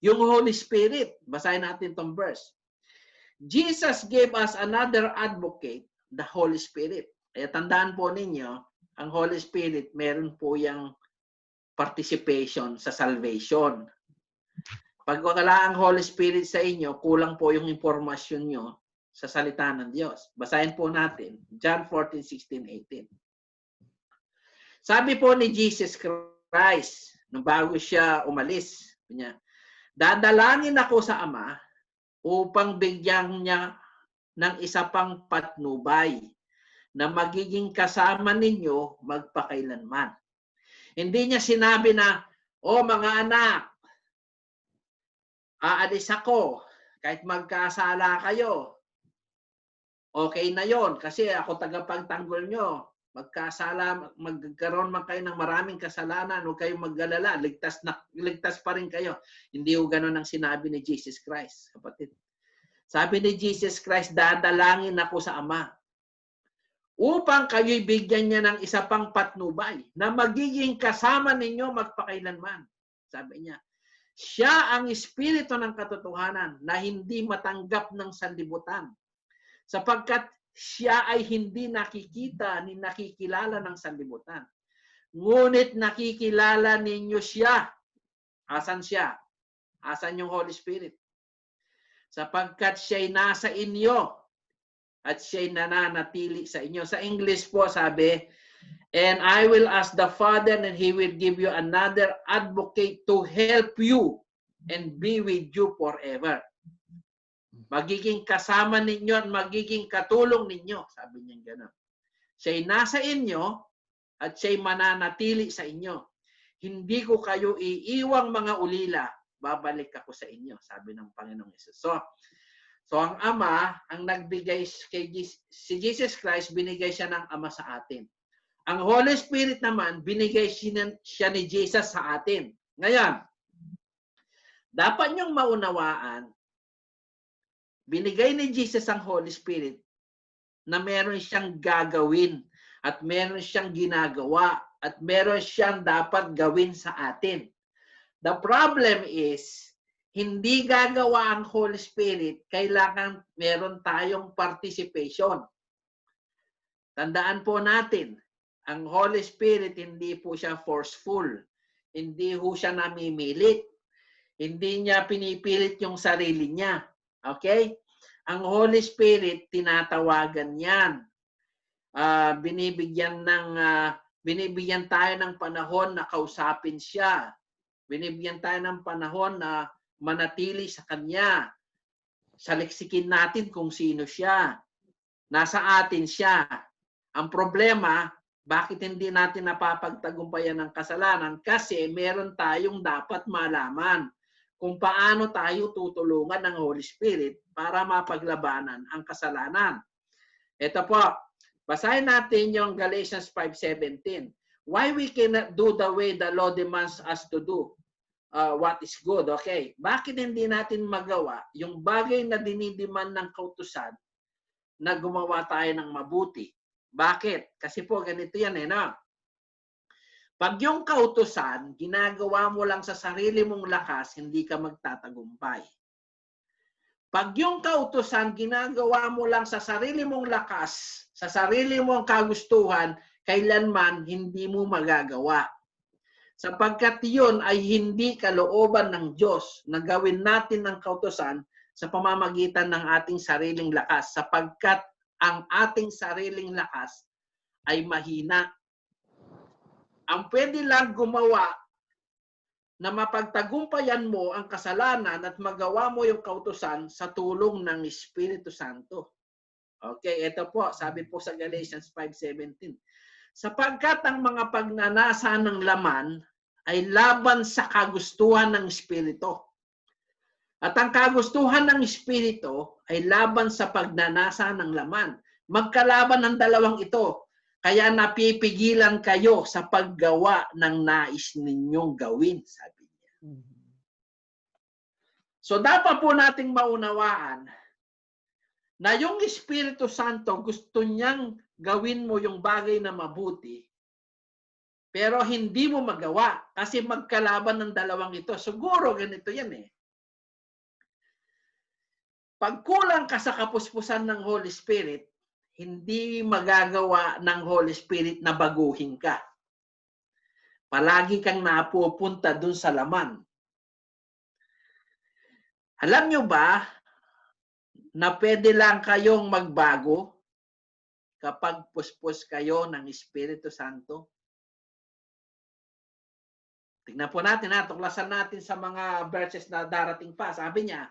Yung Holy Spirit. Basahin natin itong verse. Jesus gave us another advocate, the Holy Spirit. Kaya tandaan po ninyo, ang Holy Spirit, meron po yung participation sa salvation. Pag wala ang Holy Spirit sa inyo, kulang po yung impormasyon nyo sa salita ng Diyos. Basahin po natin, John 14:16-18. Sabi po ni Jesus Christ, nung bago siya umalis, niya, dadalangin ako sa Ama upang bigyan niya ng isa pang patnubay na magiging kasama ninyo magpakailanman. Hindi niya sinabi na, o mga anak, aalis ako kahit magkasala kayo. Okay na yon kasi ako tagapagtanggol nyo. Magkasala, magkaroon man kayo ng maraming kasalanan, huwag kayong maggalala, ligtas pa rin kayo. Hindi ho ganun ang sinabi ni Jesus Christ, kapatid. Sabi ni Jesus Christ, dadalangin ako sa Ama upang kayo'y bigyan niya ng isa pang patnubay na magiging kasama ninyo magpakailanman. Sabi niya, siya ang espiritu ng katotohanan na hindi matanggap ng sanlibutan sapagkat siya ay hindi nakikita ni nakikilala ng sanlibutan. Ngunit nakikilala ninyo siya. Asan siya? Asan yung Holy Spirit? Sapagkat siya'y nasa inyo at siya'y nananatili sa inyo. Sa English po sabi, and I will ask the Father and He will give you another advocate to help you and be with you forever. Magiging kasama ninyo at magiging katulong ninyo. Sabi niya gano'n. Siya'y nasa inyo at siya'y mananatili sa inyo. Hindi ko kayo iiwang mga ulila. Babalik ako sa inyo. Sabi ng Panginoong Hesus. So ang Ama, ang nagbigay kay si Jesus Christ, binigay siya ng Ama sa atin. Ang Holy Spirit naman, binigay siya ni Jesus sa atin. Ngayon, dapat niyong maunawaan, binigay ni Jesus ang Holy Spirit na meron siyang gagawin at meron siyang ginagawa at meron siyang dapat gawin sa atin. The problem is, hindi gagawa ang Holy Spirit, kailangan meron tayong participation. Tandaan po natin, ang Holy Spirit hindi po siya forceful. Hindi po siya namimilit. Hindi niya pinipilit yung sarili niya. Okay? Ang Holy Spirit, tinatawagan yan. Binibigyan tayo ng panahon na kausapin siya. Binibigyan tayo ng panahon na manatili sa Kanya. Saliksikin natin kung sino siya. Nasa atin siya. Ang problema, bakit hindi natin napapagtagumpayan ng kasalanan? Kasi meron tayong dapat malaman kung paano tayo tutulungan ng Holy Spirit para mapaglabanan ang kasalanan. Ito po, basahin natin yung Galatians 5:17. Why we cannot do the way the law demands us to do what is good, okay? Bakit hindi natin magawa yung bagay na dinidiman ng kautusan na gumawa tayo ng mabuti? Bakit? Kasi po ganito yan no? Pag yung kautusan, ginagawa mo lang sa sarili mong lakas, hindi ka magtatagumpay. Pag yung kautusan, ginagawa mo lang sa sarili mong lakas, sa sarili mong kagustuhan, kailanman hindi mo magagawa. sapagkat yun ay hindi kalooban ng Diyos na gawin natin ng kautusan sa pamamagitan ng ating sariling lakas, sapagkat ang ating sariling lakas ay mahina. Ang pwede lang gumawa na mapagtagumpayan mo ang kasalanan at magawa mo yung kautusan sa tulong ng Espiritu Santo. Okay, ito po, sabi po sa Galatians 5:17. Sapagkat ang mga pagnanasa ng laman ay laban sa kagustuhan ng Espiritu. At ang kagustuhan ng Espiritu ay laban sa pagnanasa ng laman. Magkalaban ang dalawang ito. Kaya napipigilan kayo sa paggawa ng nais ninyong gawin, sabi niya. So dapat po nating maunawaan na yung Espiritu Santo gusto niyang gawin mo yung bagay na mabuti, pero hindi mo magawa kasi magkalaban ng dalawang ito. Siguro ganito yan eh. Pag kulang ka sa kapuspusan ng Holy Spirit, hindi magagawa ng Holy Spirit na baguhin ka. Palagi kang napupunta dun sa laman. Alam nyo ba na pwede lang kayong magbago kapag puspos kayo ng Espiritu Santo? Tingnan po natin, tuklasan natin sa mga verses na darating pa. Sabi niya,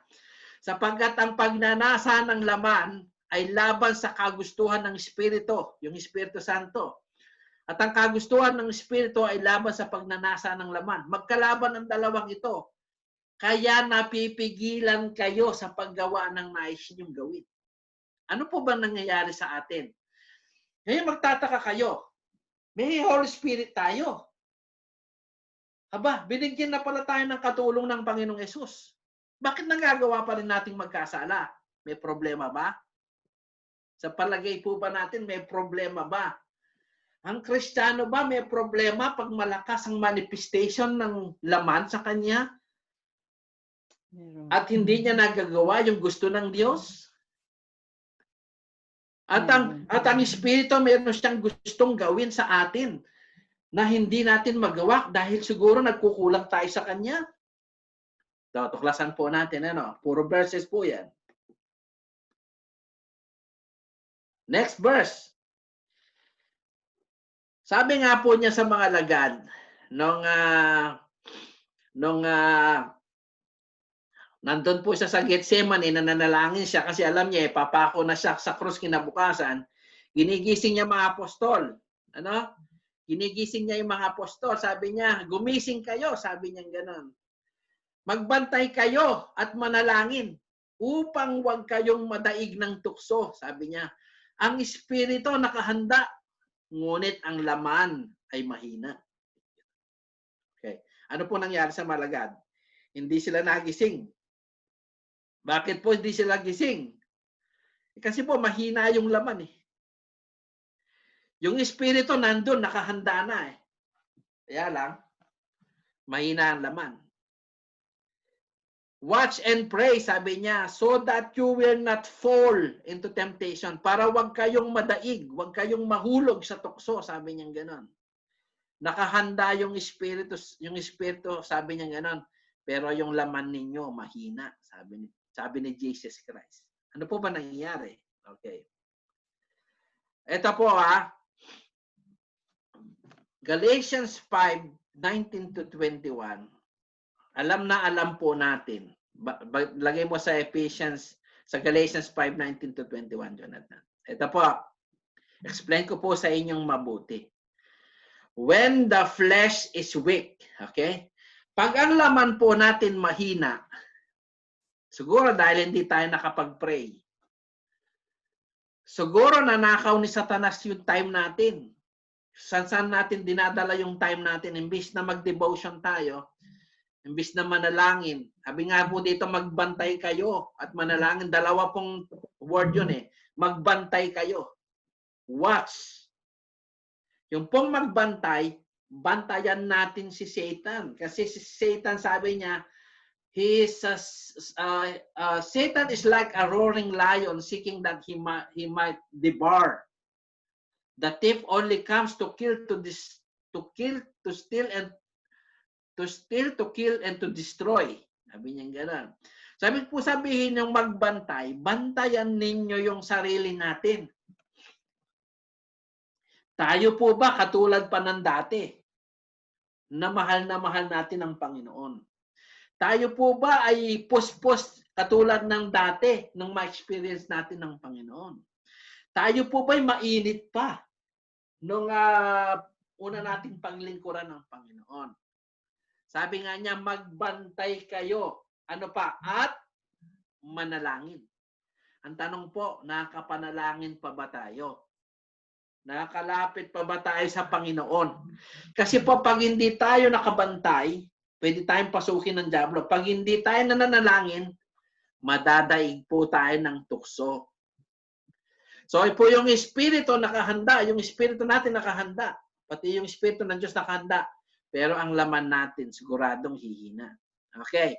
sapagkat ang pagnanasa ng laman ay laban sa kagustuhan ng Espiritu, yung Espiritu Santo. At ang kagustuhan ng Espiritu ay laban sa pagnanasa ng laman. Magkalaban ang dalawang ito. Kaya napipigilan kayo sa paggawa ng nais niyong gawin. Ano po ba nangyayari sa atin? Ngayon magtataka kayo. May Holy Spirit tayo. Aba, binigyan na pala tayo ng katulong ng Panginoong Yesus. Bakit nagagawa pa rin nating magkasala? May problema ba? Sa palagay po ba natin, may problema ba? Ang Kristiyano ba may problema pag malakas ang manifestation ng laman sa kanya? At hindi niya nagagawa yung gusto ng Diyos? At ang Espiritu meron siyang gustong gawin sa atin na hindi natin magawa dahil siguro nagkukulang tayo sa Kanya. Tuklasan po natin, puro verses po yan. Next verse. Sabi nga po niya sa mga lagad, nandun po siya sa Gethsemane, nananalangin siya kasi alam niya, papako na siya sa krus kinabukasan. Ginigising niya mga apostol. Ginigising niya yung mga apostol. Sabi niya, gumising kayo. Sabi niya gano'n. Magbantay kayo at manalangin upang huwag kayong madaig ng tukso. Sabi niya, ang Espiritu nakahanda, ngunit ang laman ay mahina. Okay. Ano po nangyari sa malagad? Hindi sila nagising. Bakit po hindi sila gising? Kasi po mahina yung laman eh. Yung Espiritu nandun, nakahanda na eh. Kaya lang, mahina ang laman. Watch and pray, sabi niya, so that you will not fall into temptation. Para wag kayong madaig, wag kayong mahulog sa tukso, sabi niya gano'n. Nakahanda yung Espiritu, sabi niya gano'n. Pero yung laman ninyo, mahina, sabi ni Jesus Christ. Ano po ba nangyayari? Okay. Ito po Galatians 5:19 to 21. Alam na alam po natin. Lagay mo sa sa Galatians 5:19 to 21, Jonathan. Ito po. Explain ko po sa inyong mabuti. When the flesh is weak, okay? Pag ang laman po natin mahina, siguro dahil hindi tayo nakapag-pray. Siguro nanakaw ni Satanas yung time natin. Saan natin dinadala yung time natin? Imbis na mag-devotion tayo, imbis na manalangin. Sabi nga po dito, magbantay kayo at manalangin. Dalawa pong word yun eh. Magbantay kayo. Watch. Yung pong magbantay, bantayan natin si Satan. Kasi si Satan, sabi niya, Satan is like a roaring lion seeking that he might devour. The thief only comes to kill, to steal, and To steal, to kill, and to destroy. Sabi niya gano'n. Sabi po sabihin yung magbantay, bantayan ninyo yung sarili natin. Tayo po ba katulad pa ng dati na mahal natin ang Panginoon? Tayo po ba ay puspos katulad ng dati nung ma-experience natin ng Panginoon? Tayo po ba ay mainit pa nung una nating panglingkuran ng Panginoon? Sabi nga niya, magbantay kayo. Ano pa? At manalangin. Ang tanong po, nakapanalangin pa ba tayo? Nakakalapit pa ba tayo sa Panginoon? Kasi po, pag hindi tayo nakabantay, pwede tayong pasukin ng dyablo. Pag hindi tayo nananalangin, madadaig po tayo ng tukso. So, po yung Espiritu nakahanda, yung Espiritu natin nakahanda, pati yung Espiritu ng Diyos nakahanda, pero ang laman natin siguradong hihina. Okay.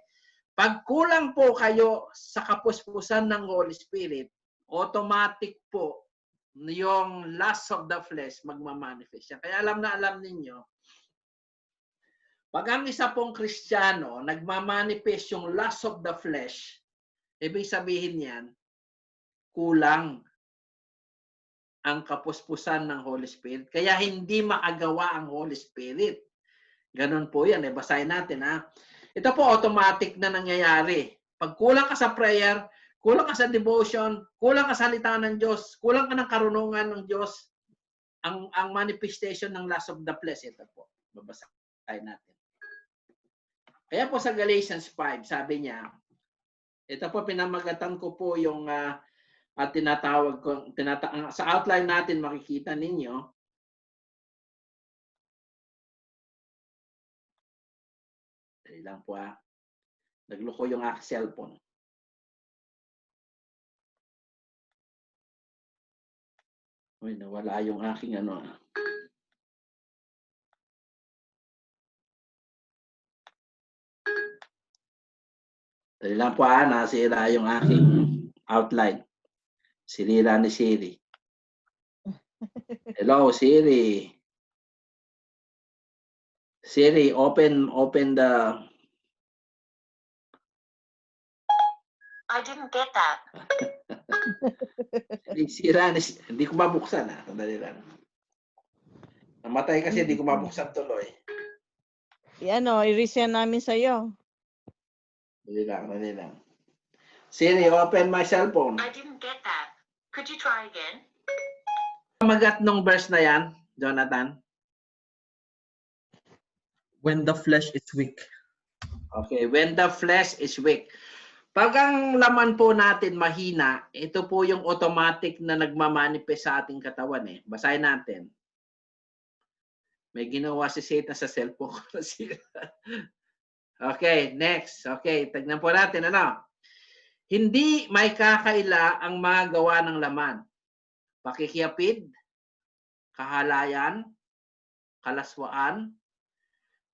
Pag kulang po kayo sa kapuspusan ng Holy Spirit, automatic po yung lust of the flesh magmamanifest. Kaya alam ninyo, pag ang isa pong Kristiyano nagmamanifest yung lust of the flesh, ibig sabihin yan, kulang ang kapuspusan ng Holy Spirit. Kaya hindi maagawa ang Holy Spirit. Ganun po yan. Basahin natin, ha. Ito po automatic na nangyayari. Pag kulang ka sa prayer, kulang ka sa devotion, kulang ka sa salita ng Diyos, kulang ka ng karunungan ng Diyos, ang manifestation ng lust of the flesh, ito po. Babasahin natin. Kaya po sa Galatians 5, sabi niya, ito po pinamagatan ko po yung at tinatawag ko, sa outline natin makikita ninyo, dali lang po nagloko yung aking cellphone. Uy, nawala yung aking Dali lang po nasira yung aking outline. Sinira ni Siri. Hello, Siri. Siri, open the... I didn't get that. Sira ni... Hindi ko mabuksan Sandali lang. Namatay kasi hindi ko mabuksan tuloy. I-resend namin sa'yo. Dali lang. Siri, open my cellphone. I didn't get that. Could you try again? Magat nung verse na yan, Jonathan. When the flesh is weak. Okay, when the flesh is weak. Pag ang laman po natin mahina, ito po yung automatic na nagmamanifest sa ating katawan. Basahin natin. May ginawa si Satan sa cellphone ko. Okay, next. Okay, tignan po natin. Hindi may kakaila ang mga gawa ng laman. Pakikiyapid, kahalayan, kalaswaan,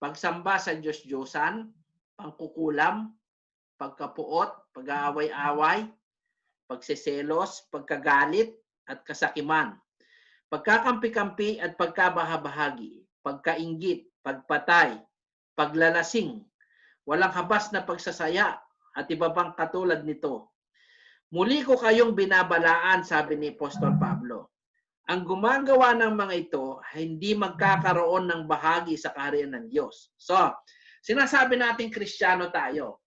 pagsamba sa Diyos-Diyosan, pangkukulam, pagkapuot, pag-aaway-away, pagseselos, pagkagalit, at kasakiman, pagkakampi-kampi at pagkabahabahagi, pagkainggit, pagpatay, paglalasing, walang habas na pagsasaya, at iba pang katulad nito. Muli ko kayong binabalaan, sabi ni Apostol Pablo. Ang gumagawa ng mga ito, hindi magkakaroon ng bahagi sa kaharian ng Diyos. So, sinasabi natin Kristiyano tayo.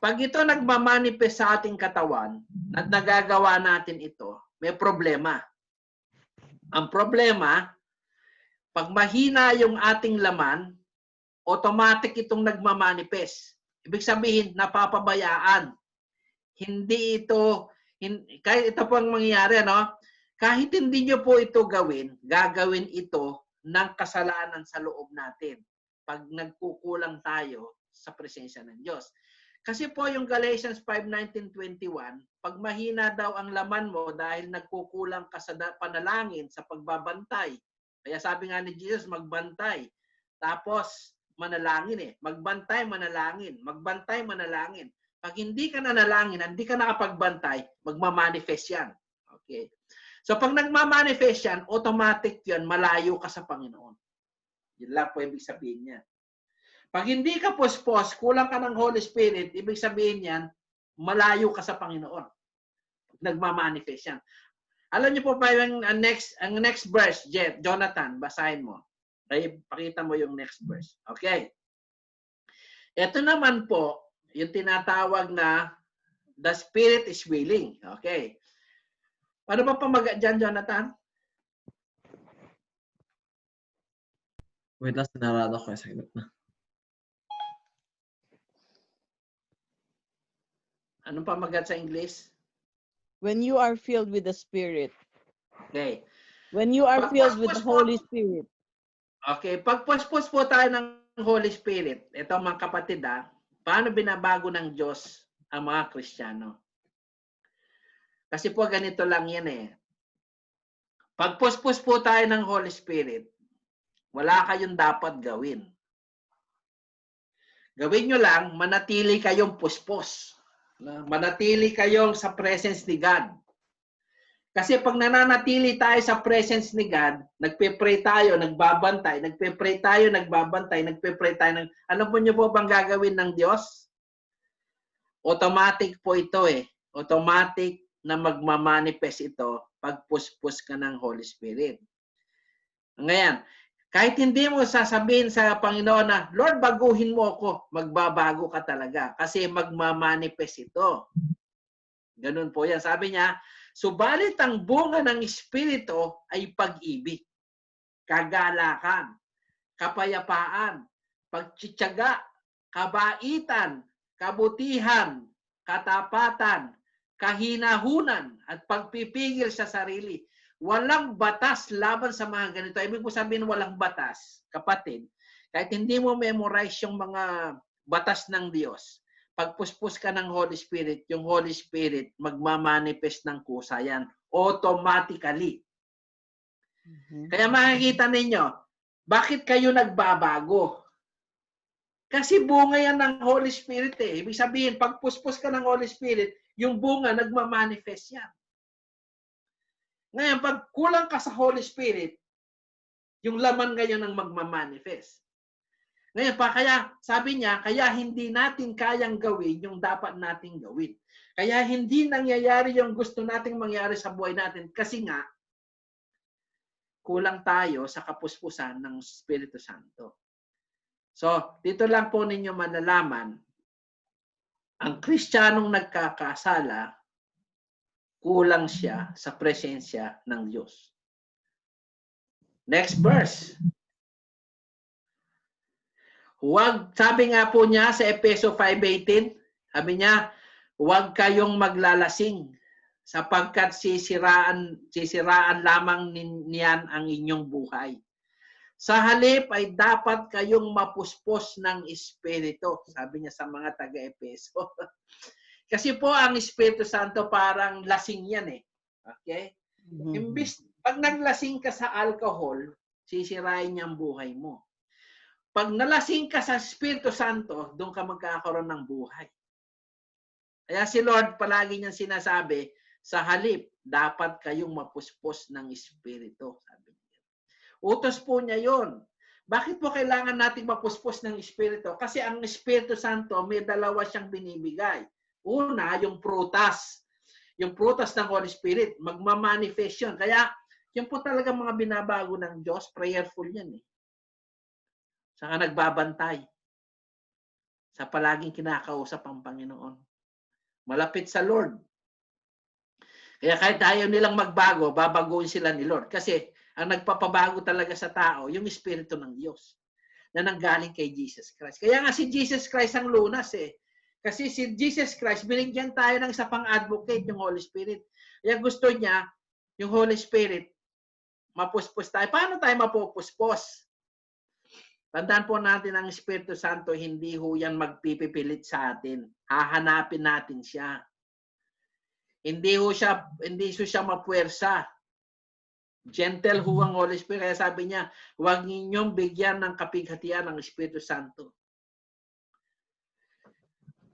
Pag ito nagmamanifest sa ating katawan at nagagawa natin ito, may problema. Ang problema, pag mahina yung ating laman, automatic itong nagmamanifest. Ibig sabihin, napapabayaan. Hindi ito, kahit ito po ang mangyayari, kahit hindi nyo po ito gawin, gagawin ito ng kasalanan sa loob natin pag nagkukulang tayo sa presensya ng Diyos. Kasi po yung Galatians 5:19-21, pag mahina daw ang laman mo dahil nagkukulang ka sa panalangin, sa pagbabantay. Kaya sabi nga ni Jesus, magbantay. Tapos, manalangin Magbantay, manalangin. Magbantay, manalangin. Pag hindi ka nanalangin, hindi ka nakapagbantay, magmamanifest yan. Okay. So, pag nagmamanifest yan, automatic yan, malayo ka sa Panginoon. Yun lang po ibig sabihin niya. Pag hindi ka puspos, kulang ka ng Holy Spirit, ibig sabihin yan, malayo ka sa Panginoon. Nagmamanifest yan. Alam niyo po ba yung next verse, Jonathan, basahin mo. Ay, pakita mo yung next verse. Okay. Ito naman po, yung tinatawag na the Spirit is willing. Okay. Ano ba pamagat dyan, Jonathan? Wait lang, sinarado ko. Saglit na. Anong pamagat sa English? When you are filled with the Spirit. Okay. When you are filled with the Holy Spirit. Okay. Pagpuspos po tayo ng Holy Spirit, ito mga kapatid, paano binabago ng Diyos ang mga Kristiyano? Kasi po ganito lang yan eh. Pagpuspos po tayo ng Holy Spirit, wala kayong dapat gawin. Gawin nyo lang, manatili kayong puspos. Manatili kayong sa presence ni God. Kasi pag nananatili tayo sa presence ni God, nagpe-pray tayo, nagbabantay, nagpe-pray tayo, nagbabantay, nagpe-pray tayo. Alam po niyo po bang gagawin ng Diyos? Automatic po ito eh. Automatic na magmamanifest ito pag puspos ka ng Holy Spirit. Ngayon, kahit hindi mo sasabihin sa Panginoon na, Lord, baguhin mo ako, magbabago ka talaga kasi magmamanifest ito. Ganun po yan. Sabi niya, subalit ang bunga ng Espiritu ay pag-ibig, kagalakan, kapayapaan, pagtsitsaga, kabaitan, kabutihan, katapatan, kahinahunan, at pagpipigil sa sarili. Walang batas laban sa mga ganito. Ibig mo sabihin walang batas, kapatid. Kahit hindi mo memorize yung mga batas ng Diyos, pagpuspos ka ng Holy Spirit, yung Holy Spirit magmamanifest ng kusa yan automatically. Kaya makikita ninyo, bakit kayo nagbabago? Kasi bunga yan ng Holy Spirit eh. Ibig sabihin, pagpuspos ka ng Holy Spirit, yung bunga nagmamanifest yan. Ngayon, pag kulang ka sa Holy Spirit, yung laman ngayon ang magmamanifest. Ngayon pa, kaya sabi niya, kaya hindi natin kayang gawin yung dapat nating gawin. Kaya hindi nangyayari yung gusto nating mangyari sa buhay natin kasi nga, kulang tayo sa kapuspusan ng Espiritu Santo. So, dito lang po ninyo malalaman, ang Kristiyanong nagkakasala, kulang siya sa presensya ng Diyos. Next verse. Huwag, sabi nga po niya sa Efeso 5:18, sabi niya, huwag kayong maglalasing sapagkat sisiraan lamang niyan ang inyong buhay. Sa halip ay dapat kayong mapuspos ng Espiritu, sabi niya sa mga taga-Efeso. Kasi po ang Espiritu Santo parang lasing yan eh. Okay? Imbis, pag naglasing ka sa alcohol, sisirain niya ang buhay mo. Pag nalasing ka sa Espiritu Santo, doon ka magkakaroon ng buhay. Kaya si Lord palagi niyang sinasabi, sa halip, dapat kayong mapuspos ng Espiritu. Sabi niya. Utos po niya yon. Bakit po kailangan nating mapuspos ng Espiritu? Kasi ang Espiritu Santo, may dalawa siyang binibigay. Una, yung prutas. Yung prutas ng Holy Spirit, magmamanifest yun. Kaya, yun po talaga mga binabago ng Diyos, prayerful yan eh. Saka nagbabantay. Sa palaging kinakausap ang Panginoon. Malapit sa Lord. Kaya kahit ayaw nilang magbago, babaguhin sila ni Lord. Kasi, ang nagpapabago talaga sa tao, yung Espiritu ng Diyos na nanggaling kay Jesus Christ. Kaya nga si Jesus Christ ang lunas eh. Kasi si Jesus Christ, binigyan tayo ng isa pang advocate, yung Holy Spirit. Kaya gusto niya, yung Holy Spirit, mapuspos tayo. Paano tayo mapupuspos? Tandaan po natin ang Espiritu Santo, hindi ho yan magpipipilit sa atin. Hahanapin natin siya. Hindi siya mapuwersa. Gentle ho ang Holy Spirit. Kaya sabi niya, huwag ninyong bigyan ng kapighatian ng Espiritu Santo.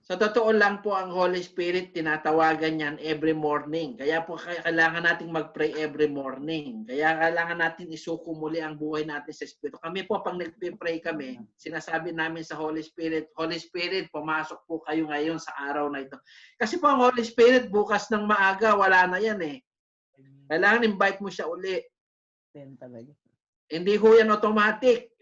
Sa totoo lang po, ang Holy Spirit, tinatawagan yan every morning. Kaya po kailangan nating mag-pray every morning. Kaya kailangan natin isuko muli ang buhay natin sa Espiritu. Kami po, pag nag-pray kami, sinasabi namin sa Holy Spirit, Holy Spirit, pumasok po kayo ngayon sa araw na ito. Kasi po ang Holy Spirit, bukas ng maaga, wala na yan eh. Kailangan invite mo siya uli. Hindi ho yan automatic.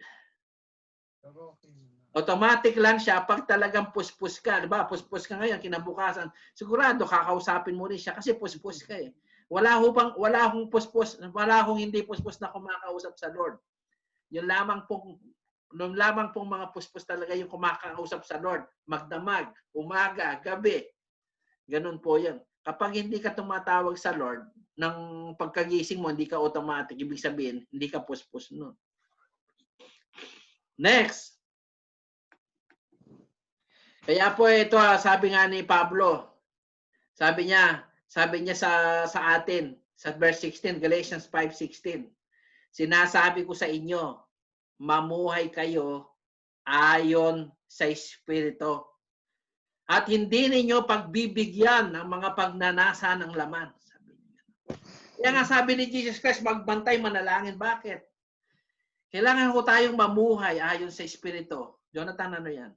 Automatic lang siya pag talagang puspus ka. Diba? Puspus ka ngayon, kinabukasan. Sigurado, kakausapin mo rin siya kasi puspus ka eh. Wala hong puspus, wala hong hindi puspus na kumakausap sa Lord. Yung lamang pong mga puspus talaga yung kumakausap sa Lord. Magdamag, umaga, gabi. Ganun po yan. Kapag hindi ka tumatawag sa Lord, ng pagkagising mo, hindi ka automatic. Ibig sabihin, hindi ka puspus nun. Next. Kaya po ito, sabi nga ni Pablo, sabi niya sa atin, sa verse 16, Galatians 5:16, sinasabi ko sa inyo, mamuhay kayo ayon sa Espiritu. At hindi ninyo pagbibigyan ng mga pagnanasa ng laman. Sabi niya. Kaya nga sabi ni Jesus Christ, magbantay, manalangin. Bakit? Kailangan ko tayong mamuhay ayon sa Espiritu. Jonathan, ano yan?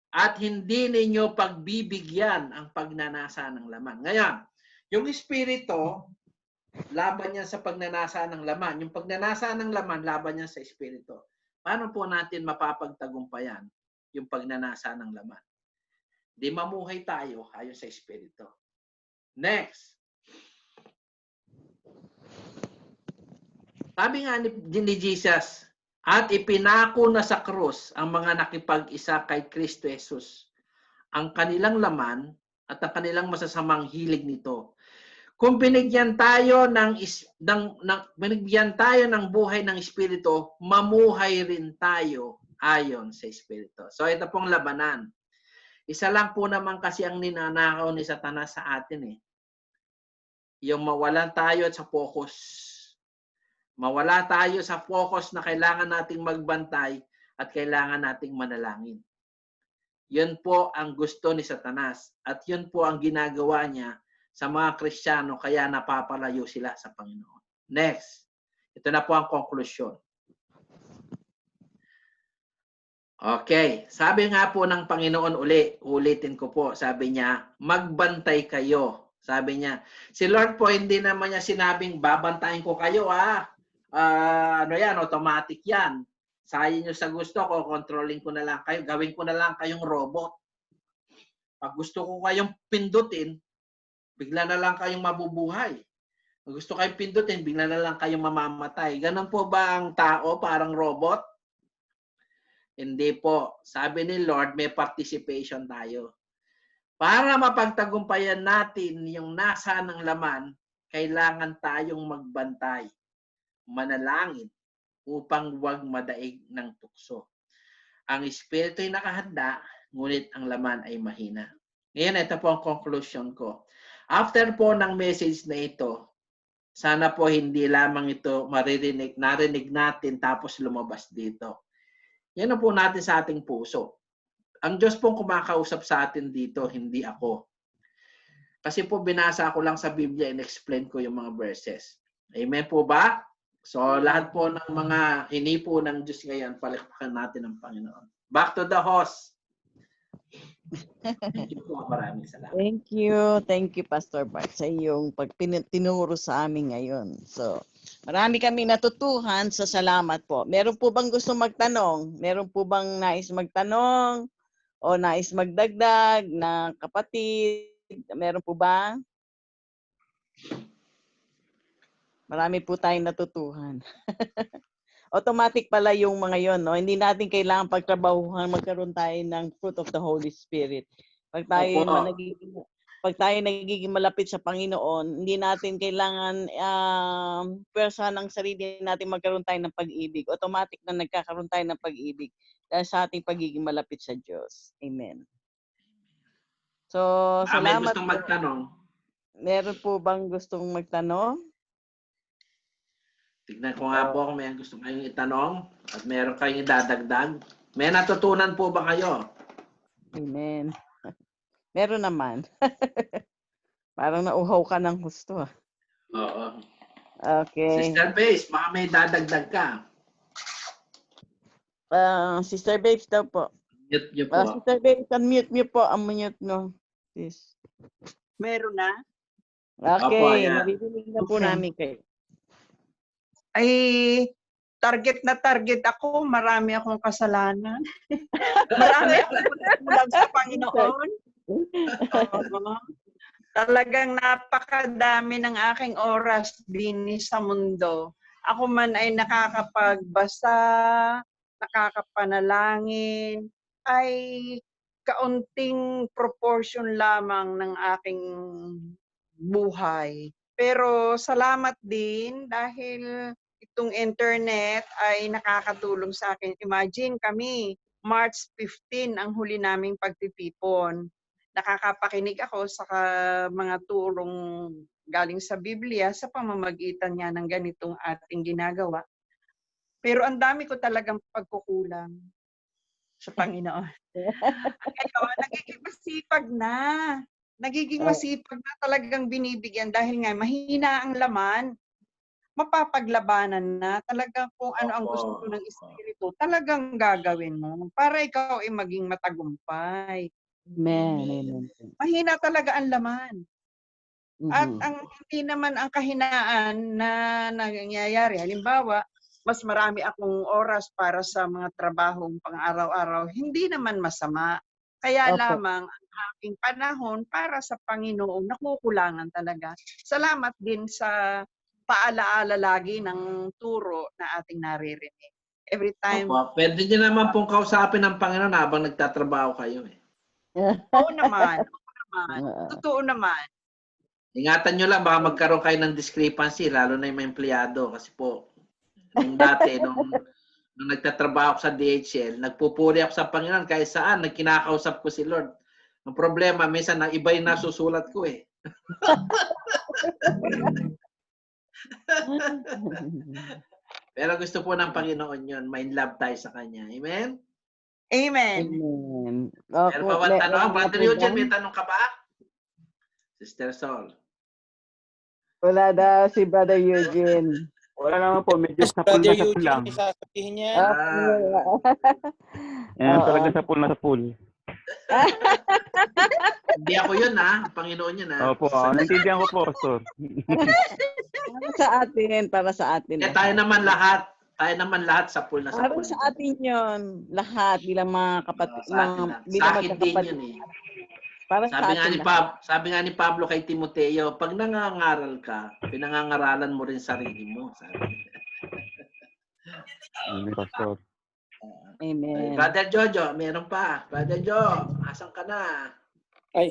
At hindi ninyo pagbibigyan ang pagnanasa ng laman. Ngayon, yung Espiritu, laban niya sa pagnanasa ng laman. Yung pagnanasa ng laman, laban niya sa Espiritu. Paano po natin mapapagtagumpayan yung pagnanasa ng laman? Di mamuhay tayo ayon sa Espiritu. Next. Sabi nga ni Jesus, at ipinako na sa krus ang mga nakipag-isa kay Kristo Jesus, ang kanilang laman at ang kanilang masasamang hilig nito. Kung binigyan tayo ng buhay ng Espiritu, mamuhay rin tayo ayon sa Espiritu. So ito pong labanan. Isa lang po naman kasi ang ninanakaw ni Satanas sa atin eh. Yung mawalan tayo sa focus. Mawala tayo sa focus na kailangan nating magbantay at kailangan nating manalangin. Yun po ang gusto ni Satanas. At yun po ang ginagawa niya sa mga Kristiyano kaya napapalayo sila sa Panginoon. Next. Ito na po ang konklusyon. Okay. Sabi nga po ng Panginoon ulitin ko po. Sabi niya, magbantay kayo. Sabi niya, si Lord po hindi naman niya sinabing babantayin ko kayo ano yan, automatic yan. Sayin nyo sa gusto ko, controlling ko na lang kayo, gawin ko na lang kayong robot. Pag gusto ko kayong pindutin, bigla na lang kayong mabubuhay. Pag gusto kayong pindutin, bigla na lang kayong mamamatay. Ganun po ba ang tao, parang robot? Hindi po. Sabi ni Lord, may participation tayo. Para mapagtagumpayan natin yung nasa ng laman, kailangan tayong magbantay, manalangin, upang huwag madaig ng tukso. Ang Espiritu ay nakahanda, ngunit ang laman ay mahina. Ngayon, ito po ang conclusion ko. After po ng message na ito, sana po hindi lamang ito narinig natin tapos lumabas dito. Yan po natin sa ating puso. Ang Diyos pong kumakausap sa atin dito, hindi ako. Kasi po binasa ko lang sa Biblia and explain ko yung mga verses. Amen po ba? So lahat po ng mga hinipo ng Diyos ngayon, palakpakan natin ang Panginoon. Back to the host. Thank you po. Maraming salamat. Thank you. Thank you, Pastor Bart, sa iyong tinuro sa amin ngayon. So, marami kami natutuhan sa salamat po. Meron po bang gusto magtanong? Meron po bang nais magtanong? O nais magdagdag na kapatid? Meron po ba? Marami po tayong natutuhan. Automatic pala yung mga yon, no? Hindi natin kailangan pagtrabahuhan, magkaroon tayo ng fruit of the Holy Spirit. Pag tayo nagiging malapit sa Panginoon, hindi natin kailangan pwersa ng sarili natin magkaroon tayo ng pag-ibig. Automatic na nagkakaroon tayo ng pag-ibig dahil sa ating pagiging malapit sa Diyos. Amen. So, salamat. Gustong magtanong. Meron po bang gustong magtanong? Tignan ko nga po kung may gusto kayong itanong at meron kayong idadagdag. May natutunan po ba kayo? Amen. Meron naman. Parang nauhaw ka ng gusto. Oo. Okay. Sister Base, baka may dadagdag ka. Sister Babes daw po. Mute niyo po. Sister Babes, unmute niyo po. Unmute nyo. Please. Meron na? Okay. ayan. Naririnig na po Okay. namin kayo. Ay, target na target ako. Marami akong kasalanan. Marami akong kulang sa Panginoon. Oo. Talagang napakadami ng aking oras din sa mundo. Ako man ay nakakapagbasa, nakakapanalangin, ay kaunting proportion lamang ng aking buhay. Pero salamat din dahil itong internet ay nakakatulong sa akin. Imagine kami, March 15 ang huli naming pagtitipon. Nakakapakinig ako sa mga turong galing sa Biblia sa pamamagitan niya ng ganitong ating ginagawa. Pero ang dami ko talagang pagkukulang sa Panginoon. Kaya nagiging masipag na. Nagiging masipag na talagang binibigyan dahil nga mahina ang laman. Mapapaglabanan na talagang kung ano ang gusto ng Espiritu, talagang gagawin mo para ikaw ay maging matagumpay. Amen. Mahina talaga ang laman. At ang hindi naman ang kahinaan na nangyayari, halimbawa, mas marami akong oras para sa mga trabahong pang-araw-araw, hindi naman masama. Kaya Opo. lamang ang aking panahon para sa Panginoon, nakukulangan talaga. Salamat din sa paalaala lagi ng turo na ating naririnig. Every time, Opo, pwede niyo naman pong kausapin ng Panginoon habang nagtatrabaho kayo. oo naman, totoo naman. Ingatan nyo lang, baka magkaroon kayo ng discrepancy, lalo na yung mga empleyado. Kasi po, nung dati, nung nagtatrabaho ako sa DHL, nagpupuri ako sa Panginoon kahit saan, nagkinakausap ko si Lord. Ang problema, minsan na iba yung nasusulat ko eh. Pero gusto po ng Panginoon yun, may love tayo sa Kanya. Amen? Amen. Amen. Meron pa ba tanong? Brother Eugene, may tanong ka ba? Sister Sol. Wala daw si Brother Eugene. Wala naman po, medyo Yes, sapul Brother na sapul lang. Eugene, sasabihin niya. Yan, Oo. talaga sapul na sapul. Hindi ako yun ha. Panginoon yun ha. Opo, naintindihan ko po, Pastor. Para sa atin. Eh, tayo naman lahat sa pool na sa Para pool. sa atin yun, lahat bilang mga kapatid, Sa atin lang. bilang Sa akin din magkakapatid. yun eh. Para sa atin. Sabi nga ni Pablo kay Timoteo, pag nangangaral ka, pinangangaralan mo rin sarili mo. Sabi. Pastor. Amen. Brother Jojo, meron pa. Brother Jo, asan ka na? Ay.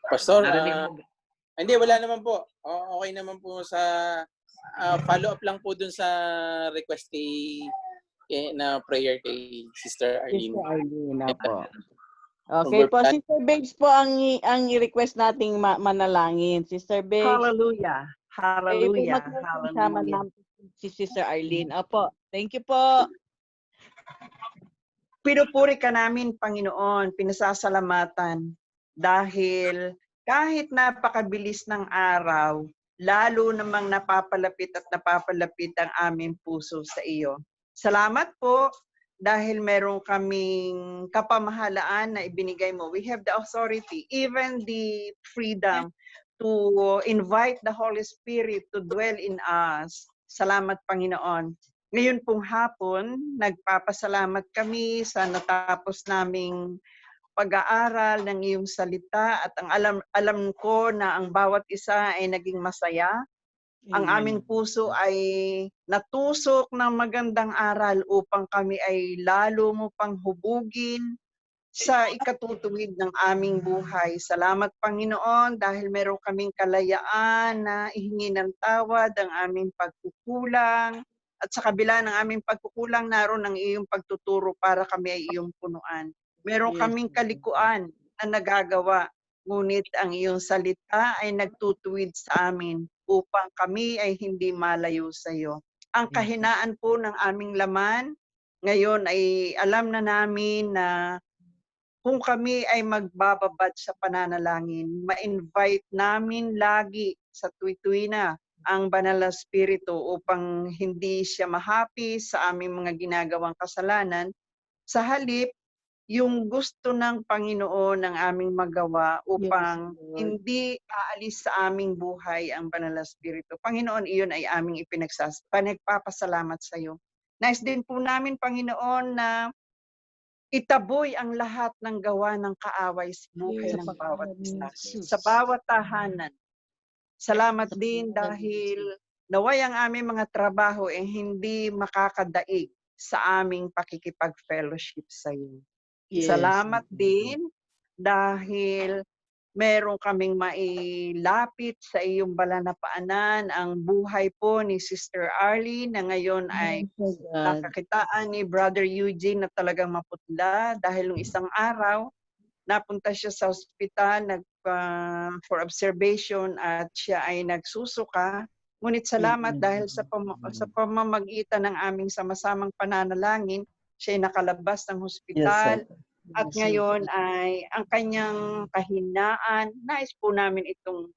Pastor, Narinig mo ba? hindi, wala naman po. Okay naman po sa follow-up lang po dun sa request na prayer kay Sister Arlene. Sister Arlene po. Okay po, Sister Babes po ang i-request nating manalangin. Sister Babes. Hallelujah. Hallelujah. Sama namin si Sister Arlene. Opo. Thank you po. Pinupuri ka namin, Panginoon, pinasasalamatan dahil kahit napakabilis ng araw, lalo namang napapalapit ang aming puso sa iyo. Salamat po dahil meron kaming kapamahalaan na ibinigay mo. We have the authority, even the freedom to invite the Holy Spirit to dwell in us. Salamat, Panginoon. Ngayon pong hapon, nagpapasalamat kami sa natapos naming pag-aaral ng iyong salita at ang alam ko na ang bawat isa ay naging masaya. Ang aming puso ay natusok ng magandang aral upang kami ay lalo mo pang hubugin sa ikatutuwid ng aming buhay. Salamat, Panginoon, dahil meron kaming kalayaan na ihingi ng tawad ang aming pagkukulang. At sa kabila ng aming pagkukulang, naroon ang iyong pagtuturo para kami ay iyong punuan. Meron kaming kalikuan na nagagawa, ngunit ang iyong salita ay nagtutuwid sa amin upang kami ay hindi malayo sa iyo. Ang kahinaan po ng aming laman, ngayon ay alam na namin na kung kami ay magbababad sa pananalangin, ma-invite namin lagi sa tuwi-tuwi na ang Banal na Espiritu upang hindi siya mahapi sa aming mga ginagawang kasalanan. Sa halip, yung gusto ng Panginoon ang aming magawa upang Lord. hindi aalis sa aming buhay ang Banal na Espiritu. Panginoon, iyon ay aming pinagpapasalamat sa iyo. Nais din po namin, Panginoon, na itaboy ang lahat ng gawa ng kaaway sa buhay ng bawat isa, sa bawat tahanan. Salamat din dahil naway ang aming mga trabaho ay hindi makakadaig sa aming pakikipag-fellowship sa iyo. Salamat din dahil meron kaming mailapit sa iyong banal na paanan ang buhay po ni Sister Arlene na ngayon ay nakakitaan ni Brother Eugene na talagang maputla dahil nung isang araw napunta siya sa ospital for observation at siya ay nagsusuka. Ngunit salamat dahil sa pamamagitan ng aming sama-samang pananalangin, siya ay nakalabas ng hospital. At ngayon ay ang kanyang kahinaan, nais po namin itong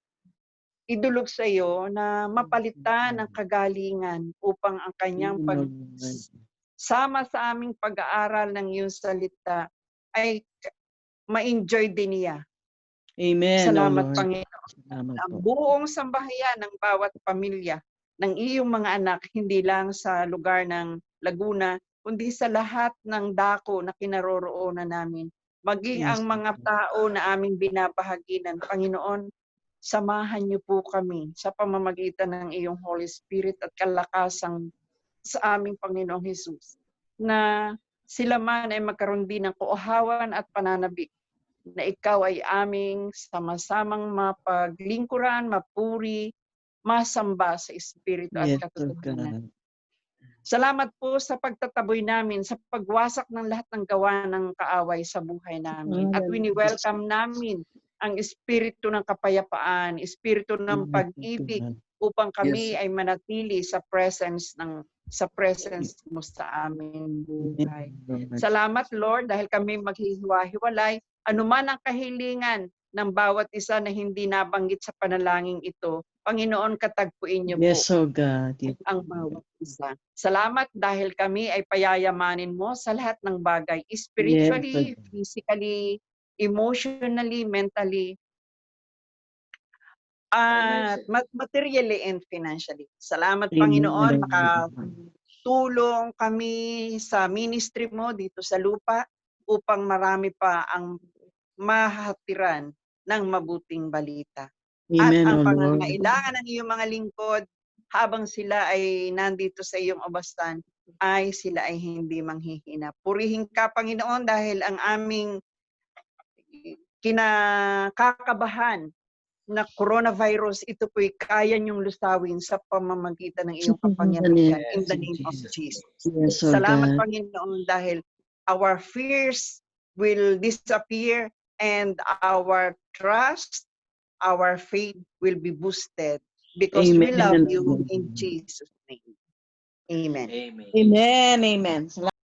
idulog sa iyo na mapalitan ng kagalingan upang ang kanyang pagsama sa aming pag-aaral ng iyong salita ay ma-enjoy din niya. Amen. Salamat, Panginoon. Ang buong sambahayan ng bawat pamilya ng iyong mga anak, hindi lang sa lugar ng Laguna, kundi sa lahat ng dako na kinaroroonan namin. Maging ang mga tao na aming binabahaginan, Panginoon, samahan niyo po kami sa pamamagitan ng iyong Holy Spirit at kalakasang sa aming Panginoong Hesus, na sila man ay magkaroon din ng kauhawan at pananabik, na ikaw ay aming sama-samang mapaglingkuran, mapuri, masamba sa Espiritu at katotohanan. Salamat po sa pagtataboy namin, sa pagwasak ng lahat ng gawa ng kaaway sa buhay namin. At wini-welcome namin ang Espiritu ng kapayapaan, Espiritu ng pag-ibig, upang kami ay manatili sa presence mo sa aming buhay. Salamat, Lord, dahil kami maghihiwa-hiwalay. Anuman ang kahilingan ng bawat isa na hindi nabanggit sa panalangin ito, Panginoon, katagpuin niyo po ang bawat isa. Salamat dahil kami ay payayamanin mo sa lahat ng bagay, spiritually, physically, emotionally, mentally, at materially and financially. Salamat, Panginoon, makatulong kami sa ministry mo dito sa lupa upang marami pa ang mahatiran ng mabuting balita. At ang pangangailangan ng iyong mga lingkod habang sila ay nandito sa iyong obastan ay sila ay hindi manghihina. Purihin ka, Panginoon, dahil ang aming kinakakabahan na coronavirus, ito po'y kaya niyong lusawin sa pamamagitan ng iyong kapangyarihan in the name of Jesus. Salamat, Panginoon, dahil our fears will disappear and our trust, our faith will be boosted because we love you in Jesus' name. Amen. Amen. Amen.